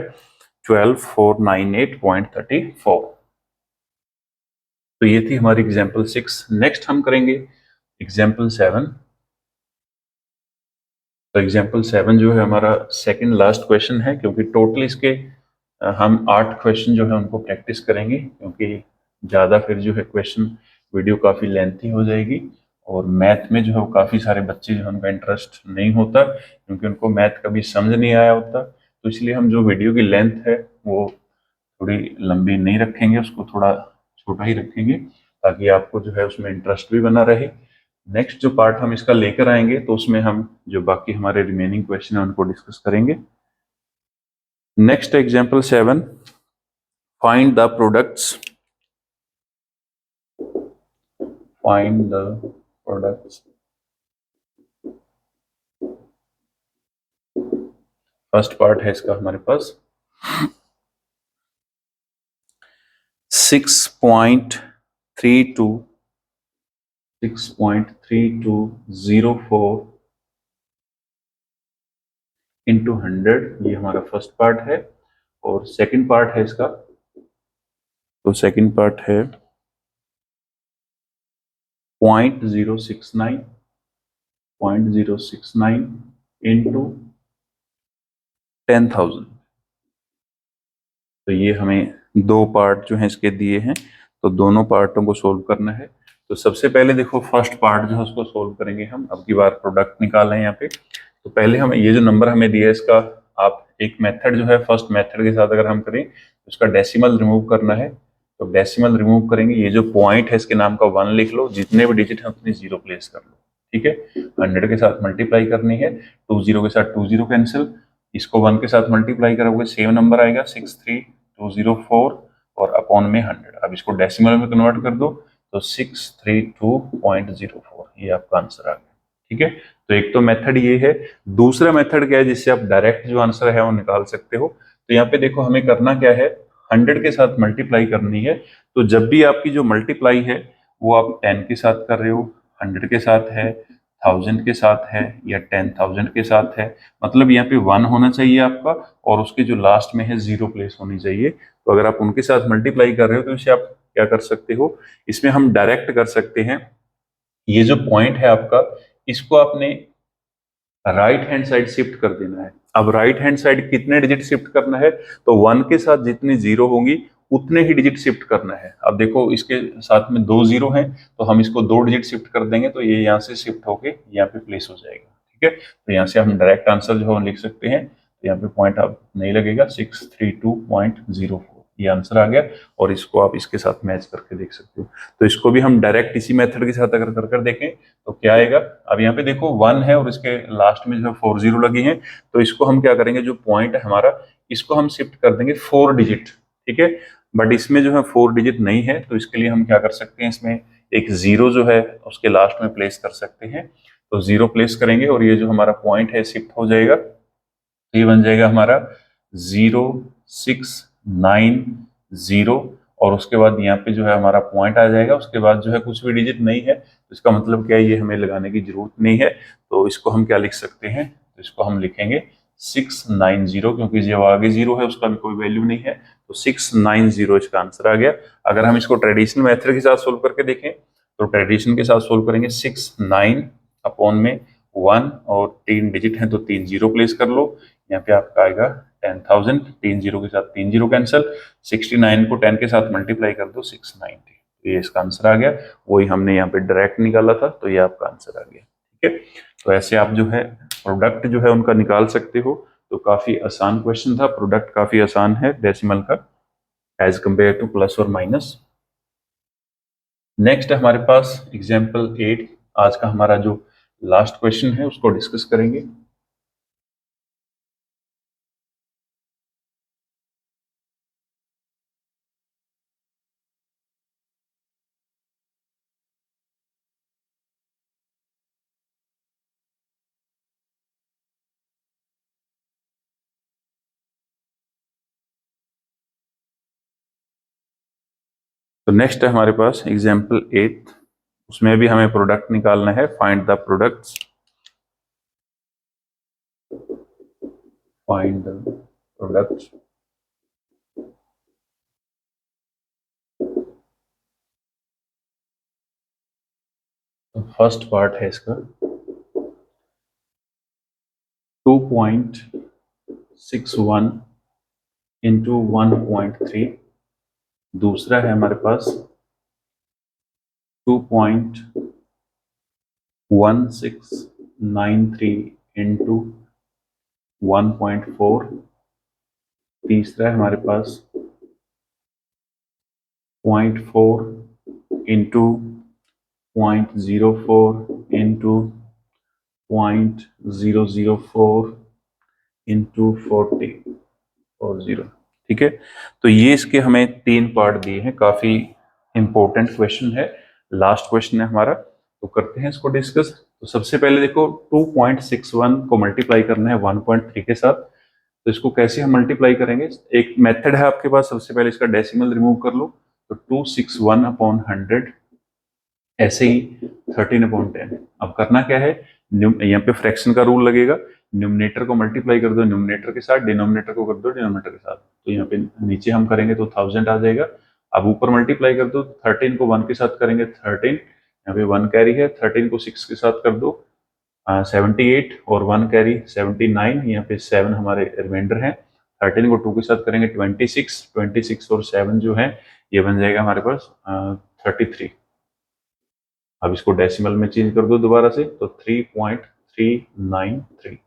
12498.34। तो ये थी हमारी एग्जाम्पल 6। नेक्स्ट हम करेंगे एग्जाम्पल 7। तो एग्जाम्पल 7 जो है हमारा सेकंड लास्ट क्वेश्चन है, क्योंकि टोटल इसके हम 8 क्वेश्चन जो है उनको प्रैक्टिस करेंगे, क्योंकि ज़्यादा फिर जो है क्वेश्चन वीडियो काफ़ी लेंथी हो जाएगी। और मैथ में जो है वो काफ़ी सारे बच्चे जो है उनका इंटरेस्ट नहीं होता, क्योंकि उनको मैथ कभी समझ नहीं आया होता। तो इसलिए हम जो वीडियो की लेंथ है वो थोड़ी लंबी नहीं रखेंगे, उसको थोड़ा छोटा ही रखेंगे ताकि आपको जो है उसमें इंटरेस्ट भी बना रहे। नेक्स्ट जो पार्ट हम इसका लेकर आएंगे तो उसमें हम जो बाकी हमारे रिमेनिंग क्वेश्चन है उनको डिस्कस करेंगे। Next example 7, find the products, find the products. First part है इसका हमारे पास 6.3204 इंटू 100, ये हमारा फर्स्ट पार्ट है। और सेकंड पार्ट है इसका, तो सेकंड पार्ट है 0.069 इंटू 10,000। तो ये हमें दो पार्ट जो है इसके दिए हैं, तो दोनों पार्टों को सोल्व करना है। तो सबसे पहले देखो फर्स्ट पार्ट जो है उसको सोल्व करेंगे हम। अब की बार प्रोडक्ट निकालना है यहाँ पे। तो पहले हमें ये जो नंबर हमें दिया है इसका, आप एक मेथड जो है फर्स्ट मेथड के साथ अगर हम करें तो उसका डेसिमल रिमूव करना है। तो डेसिमल रिमूव करेंगे, ये जो पॉइंट है इसके नाम का 1 लिख लो, जितने भी डिजिट है उतनी 0 प्लेस कर लो। ठीक है, 100 के साथ मल्टीप्लाई करनी है, 20 के साथ 20 कैंसिल, इसको 1 के साथ मल्टीप्लाई करोगे सेम नंबर आएगा 63204 और अपॉन में 100। अब इसको डेसिमल में कन्वर्ट कर दो तो 632.04, ये आपका आंसर आ गया। ठीक है, तो एक तो मेथड ये है। दूसरा मेथड क्या है जिससे आप डायरेक्ट जो आंसर है वो निकाल सकते हो। तो यहाँ पे देखो हमें करना क्या है, 100 के साथ मल्टीप्लाई करनी है। तो जब भी आपकी जो मल्टीप्लाई है वो आप 10 के साथ कर रहे हो, 100 के साथ है, 1000 के साथ है या 10,000 के साथ है, मतलब यहाँ पे 1 होना चाहिए आपका और उसके जो लास्ट में है 0 प्लेस होनी चाहिए। तो अगर आप उनके साथ मल्टीप्लाई कर रहे हो तो इसे आप क्या कर सकते हो, इसमें हम डायरेक्ट कर सकते हैं। ये जो पॉइंट है आपका, इसको आपने राइट हैंड साइड शिफ्ट कर देना है। अब राइट हैंड साइड कितने डिजिट शिफ्ट करना है, तो 1 के साथ जितनी 0 होंगी उतने ही डिजिट शिफ्ट करना है। अब देखो इसके साथ में 2 0 हैं, तो हम इसको 2 डिजिट शिफ्ट कर देंगे तो ये यहाँ से शिफ्ट होके यहाँ पे प्लेस हो जाएगा। ठीक है, तो यहाँ से हम डायरेक्ट आंसर जो है लिख सकते हैं। तो यहाँ पे पॉइंट अब नहीं लगेगा, 632.04, ये आंसर आ गया। और इसको आप इसके साथ मैच करके देख सकते हो। तो इसको भी हम डायरेक्ट इसी मेथड के साथ अगर कर देखें तो क्या आएगा। अब यहाँ पे देखो 1 है और इसके लास्ट में जो है 4 0 लगी हैं, तो इसको हम क्या करेंगे, जो पॉइंट है हमारा इसको हम शिफ्ट कर देंगे 4 डिजिट। ठीक है, बट इसमें जो है 4 डिजिट नहीं है, तो इसके लिए हम क्या कर सकते हैं, इसमें एक 0 जो है उसके लास्ट में प्लेस कर सकते हैं। तो 0 प्लेस करेंगे और ये जो हमारा पॉइंट है शिफ्ट हो जाएगा। तो ये बन जाएगा हमारा 0690, और उसके बाद यहाँ पे जो है हमारा पॉइंट आ जाएगा। उसके बाद जो है कुछ भी डिजिट नहीं है, तो इसका मतलब क्या है, ये हमें लगाने की जरूरत नहीं है। तो इसको हम क्या लिख सकते हैं, तो इसको हम लिखेंगे 690, क्योंकि जो आगे 0 है उसका भी कोई वैल्यू नहीं है। तो 690 इसका आंसर आ गया। अगर हम इसको ट्रेडिशनल मेथड के साथ सोल्व करके देखें, तो ट्रेडिशनल के साथ सोल्व करेंगे 69 अपॉन में 1 और 3 डिजिट है तो 3 0 प्लेस कर लो। यहाँ पे आपका आएगा 10,000, 3 0 के साथ 3 0 कैंसिल, 69 को 10 के साथ मल्टीप्लाई कर दो 690, तो ये इसका आंसर आ गया। वही हमने यहाँ पे डायरेक्ट निकाला था, तो ये आपका आंसर आ गया। ठीक है, तो ऐसे आप जो है प्रोडक्ट जो है उनका निकाल सकते हो। तो काफी आसान क्वेश्चन था, प्रोडक्ट काफी आसान है डेसिमल का एज कंपेयर टू प्लस और माइनस। नेक्स्ट हमारे पास एग्जाम्पल 8, आज का हमारा जो लास्ट क्वेश्चन है उसको डिस्कस करेंगे। तो नेक्स्ट है हमारे पास एग्जाम्पल 8, उसमें भी हमें प्रोडक्ट निकालना है। Find the products, find the products. तो फर्स्ट पार्ट है इसका 2.61 इंटू 1.3। दूसरा है हमारे पास 2.1693 इंटू 1.4। तीसरा है हमारे पास 0.4 इंटू 0.04 इंटू 0.004 इंटू 40। ठीक है, तो ये इसके हमें 3 पार्ट दिए हैं, काफी इंपॉर्टेंट क्वेश्चन है, लास्ट क्वेश्चन है हमारा, तो करते हैं इसको डिस्कस। तो सबसे पहले देखो 2.61 को मल्टीप्लाई करना है 1.3 के साथ, तो इसको कैसे हम मल्टीप्लाई करेंगे, एक मेथड है आपके पास, सबसे पहले इसका डेसिमल रिमूव कर लो, तो 261 अपॉन 100, ऐसे ही 13/10। अब करना क्या है, यहाँ पे फ्रैक्शन का रूल लगेगा, न्यूमरेटर को मल्टीप्लाई कर दो न्यूमरेटर के साथ, डिनोमिनेटर को कर दो डिनोमिनेटर के साथ, तो यहाँ पे नीचे हम करेंगे तो 1000 आ जाएगा। अब ऊपर मल्टीप्लाई कर दो, 13 को 1 के साथ करेंगे 13, यहाँ पे 1 कैरी है, 13 को 6 के साथ कर दो 78, और 1 कैरी 79, यहाँ पे 7 हमारे रिमाइंडर हैं, 13 को 2 के साथ करेंगे 26 और 7 जो है ये बन जाएगा हमारे पास 33। अब इसको डेसिमल में चेंज कर दो दोबारा से, तो 3.393।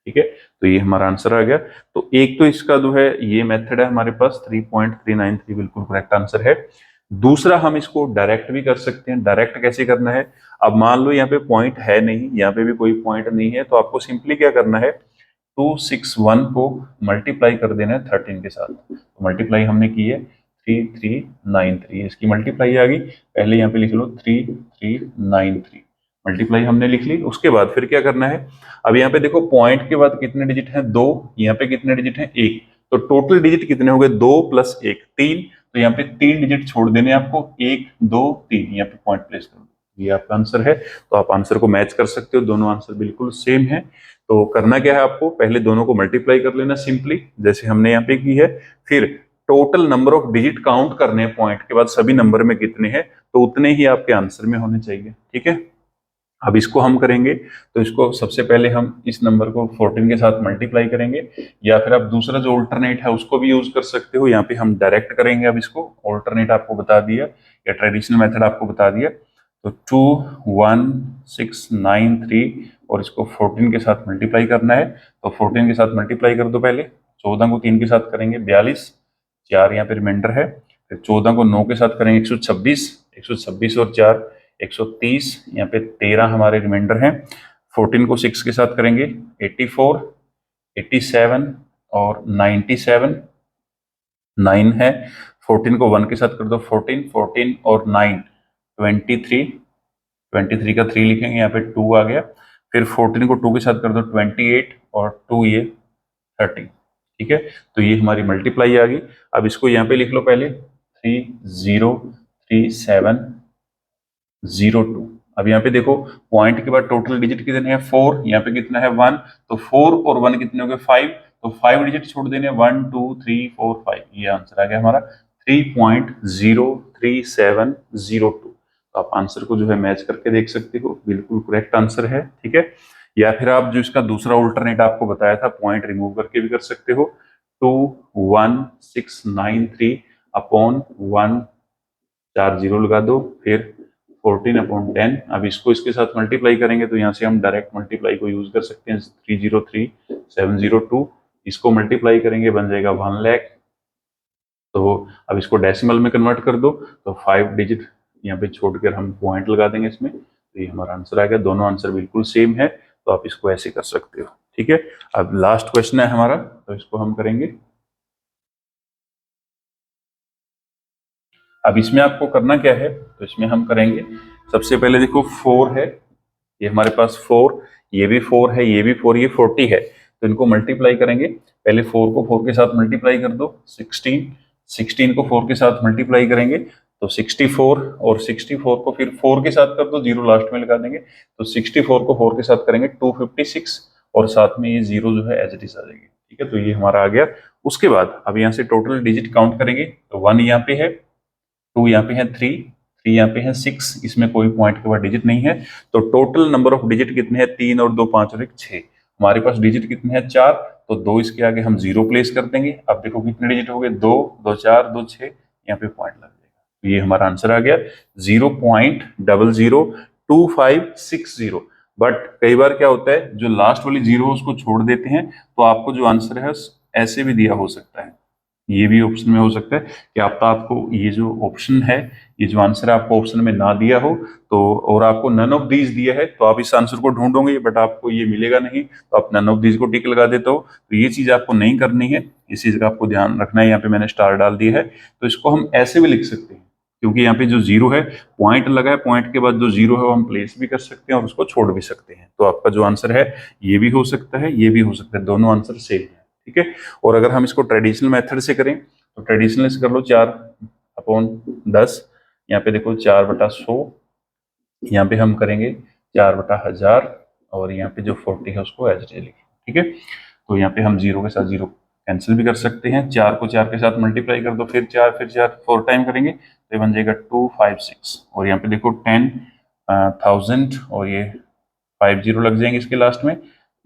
ठीक है, तो ये हमारा आंसर आ गया। तो एक तो इसका जो है ये मेथड है हमारे पास, 3.393 बिल्कुल करेक्ट आंसर है। दूसरा हम इसको डायरेक्ट भी कर सकते हैं। डायरेक्ट कैसे करना है, अब मान लो यहाँ पे पॉइंट है नहीं, यहाँ पे भी कोई पॉइंट नहीं है, तो आपको सिंपली क्या करना है, 261 को मल्टीप्लाई कर देना है 13 के साथ, तो मल्टीप्लाई हमने की है 3393, इसकी मल्टीप्लाई आ गई, पहले यहाँ पे लिख लो 3393, मल्टीप्लाई हमने लिख ली। उसके बाद फिर क्या करना है, अब यहाँ पे देखो पॉइंट के बाद कितने डिजिट हैं, 2, यहाँ पे कितने डिजिट हैं, 1, तो टोटल डिजिट कितने हो गए, 2 + 1 3, तो यहाँ पे 3 डिजिट छोड़ देने आपको, 1 2 3, यहाँ पे पॉइंट प्लेस कर दो, ये आपका आंसर है। तो आप आंसर को मैच कर सकते हो, दोनों आंसर बिल्कुल सेम है। तो करना क्या है आपको, पहले दोनों को मल्टीप्लाई कर लेना सिंपली, जैसे हमने यहाँ पे की है, फिर total number of digit count करने हैं पॉइंट के बाद, सभी नंबर में कितने हैं, तो उतने ही आपके आंसर में होने चाहिए। ठीक है, अब इसको हम करेंगे, तो इसको सबसे पहले हम इस नंबर को 14 के साथ मल्टीप्लाई करेंगे, या फिर आप दूसरा जो ऑल्टरनेट है उसको भी यूज कर सकते हो, यहाँ पे हम डायरेक्ट करेंगे। अब इसको ऑल्टरनेट आपको बता दिया या ट्रेडिशनल मेथड आपको बता दिया, तो 21693 और इसको 14 के साथ मल्टीप्लाई करना है, तो 14 के साथ मल्टीप्लाई कर दो पहले, 14 को 3 के साथ करेंगे 42, 4 यहाँ पे रिमाइंडर है, फिर 14 को 9 के साथ करेंगे 126, 126 और 4 130, यहाँ पे 13 हमारे रिमाइंडर हैं, 14 को 6 के साथ करेंगे 84, 87 और 97, 9 है, 14 को 1 के साथ कर दो 14, 14 और 9 23, 23 का 3 लिखेंगे, यहाँ पे 2 आ गया, फिर 14 को 2 के साथ कर दो 28 और 2 ये 30। ठीक है, तो ये हमारी मल्टीप्लाई आ गई। अब इसको यहाँ पे लिख लो पहले 303702। अब यहाँ पे देखो पॉइंट के बाद टोटल डिजिट कितने हैं, 4, यहाँ पे कितना है 1, तो 4 और 1 कितने हो गए 5, तो 5 डिजिट छोड़ देने 1 2 3 4 5, ये आंसर आ गया हमारा 3.03702। तो आप आंसर को जो है मैच करके देख सकते हो, बिल्कुल करेक्ट आंसर है। ठीक है, या फिर आप जो इसका दूसरा अल्टरनेट आपको बताया था पॉइंट रिमूव करके भी कर सकते हो, 21693 अपॉन 1 4 0 लगा दो, फिर 14/10। अब इसको इसके साथ मल्टीप्लाई करेंगे, तो यहाँ से हम डायरेक्ट मल्टीप्लाई को यूज कर सकते हैं, 303702, इसको मल्टीप्लाई करेंगे बन जाएगा 1 लाख। तो अब इसको डेसिमल में कन्वर्ट कर दो, तो 5 डिजिट यहाँ पे छोड़कर हम पॉइंट लगा देंगे इसमें, तो ये हमारा आंसर आएगा। दोनों आंसर बिल्कुल सेम है, तो आप इसको ऐसे कर सकते हो। ठीक है, अब लास्ट क्वेश्चन है हमारा, तो इसको हम करेंगे। अब इसमें आपको करना क्या है, तो इसमें हम करेंगे सबसे पहले देखो 4 है, ये हमारे पास 4, ये भी 4 है, ये भी 4, ये 40 है, तो इनको मल्टीप्लाई करेंगे। पहले 4 को 4 के साथ मल्टीप्लाई कर दो 16, 16 को 4 के साथ मल्टीप्लाई करेंगे तो 64, और 64 को फिर 4 के साथ कर दो, 0 लास्ट में लगा देंगे, तो 64 को 4 के साथ करेंगे 256, और साथ में ये 0 जो है एज इट इज आ जाएगी। ठीक है, तो ये हमारा आ गया। उसके बाद अब यहाँ से टोटल डिजिट काउंट करेंगे, तो 1 यहाँ पे है, 2 यहाँ पे है, 3 यहाँ पे है, 6, इसमें कोई पॉइंट के बाद डिजिट नहीं है, तो टोटल नंबर ऑफ डिजिट कितने हैं, 3 और 2 5 और 1 6, हमारे पास डिजिट कितने हैं 4, तो 2 इसके आगे हम 0 प्लेस कर देंगे। अब देखो कितने डिजिट हो गए, 2 2 4 2 6, यहाँ पे पॉइंट लग जाएगा, तो ये हमारा आंसर आ गया 0.002560। बट कई बार क्या होता है, जो लास्ट वाली 0 उसको छोड़ देते हैं, तो आपको जो आंसर है ऐसे भी दिया हो सकता है, ये भी ऑप्शन में हो सकता है कि आपको ये जो ऑप्शन है, ये जो आंसर आपको ऑप्शन में ना दिया हो तो, और आपको नन ऑफ दीज दिया है तो आप इस आंसर को ढूंढोगे बट आपको ये मिलेगा नहीं, तो आप नन ऑफ दीज को टिक लगा देते हो। तो ये चीज आपको नहीं करनी है, इस चीज का आपको ध्यान रखना है। यहाँ पे मैंने स्टार डाल दिया है, तो इसको हम ऐसे भी लिख सकते हैं, क्योंकि यहाँ पे जो जीरो है, पॉइंट लगा है, पॉइंट के बाद जो जीरो है वो हम प्लेस भी कर सकते हैं और उसको छोड़ भी सकते हैं। तो आपका जो आंसर है ये भी हो सकता है, ये भी हो सकता है, दोनों आंसर सेम है। ठीक है। और अगर हम इसको ट्रेडिशनल मेथड से करें तो ट्रेडिशनल से कर लो 4/10, यहाँ पे देखो 4/100, यहाँ पे हम करेंगे 4/1000, और यहाँ पे जो 40 है उसको एज इट इज लिखें। ठीक है। तो यहाँ पे हम जीरो के साथ जीरो कैंसिल भी कर सकते हैं, 4 को 4 के साथ मल्टीप्लाई कर दो, फिर 4 4 टाइम करेंगे तो ये बन जाएगा 256, और यहाँ पे देखो 10,000 और ये 5 जीरो लग जाएंगे इसके लास्ट में,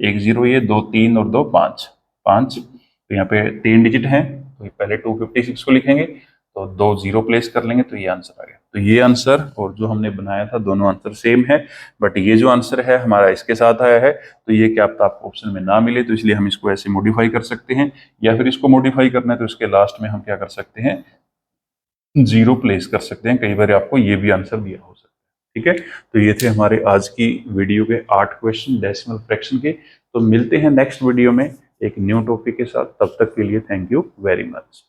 एक जीरो, ये 2 3 और 2 5 5, तो यहाँ पे 3 डिजिट हैं तो पहले 256 को लिखेंगे, तो 2 जीरो प्लेस कर लेंगे तो ये आंसर आ गया। तो ये आंसर और जो हमने बनाया था दोनों आंसर सेम है, बट ये जो आंसर है हमारा इसके साथ आया है, तो ये क्या आपको ऑप्शन में ना मिले तो इसलिए हम इसको ऐसे मॉडिफाई कर सकते हैं, या फिर इसको मॉडिफाई करना है तो इसके लास्ट में हम क्या कर सकते हैं, जीरो प्लेस कर सकते हैं। कई बार आपको ये भी आंसर दिया हो सकता है। ठीक है। तो ये थे हमारे आज की वीडियो के 8 क्वेश्चन डेसिमल फ्रैक्शन के। तो मिलते हैं नेक्स्ट वीडियो में एक न्यू टॉपिक के साथ, तब तक के लिए थैंक यू वेरी मच।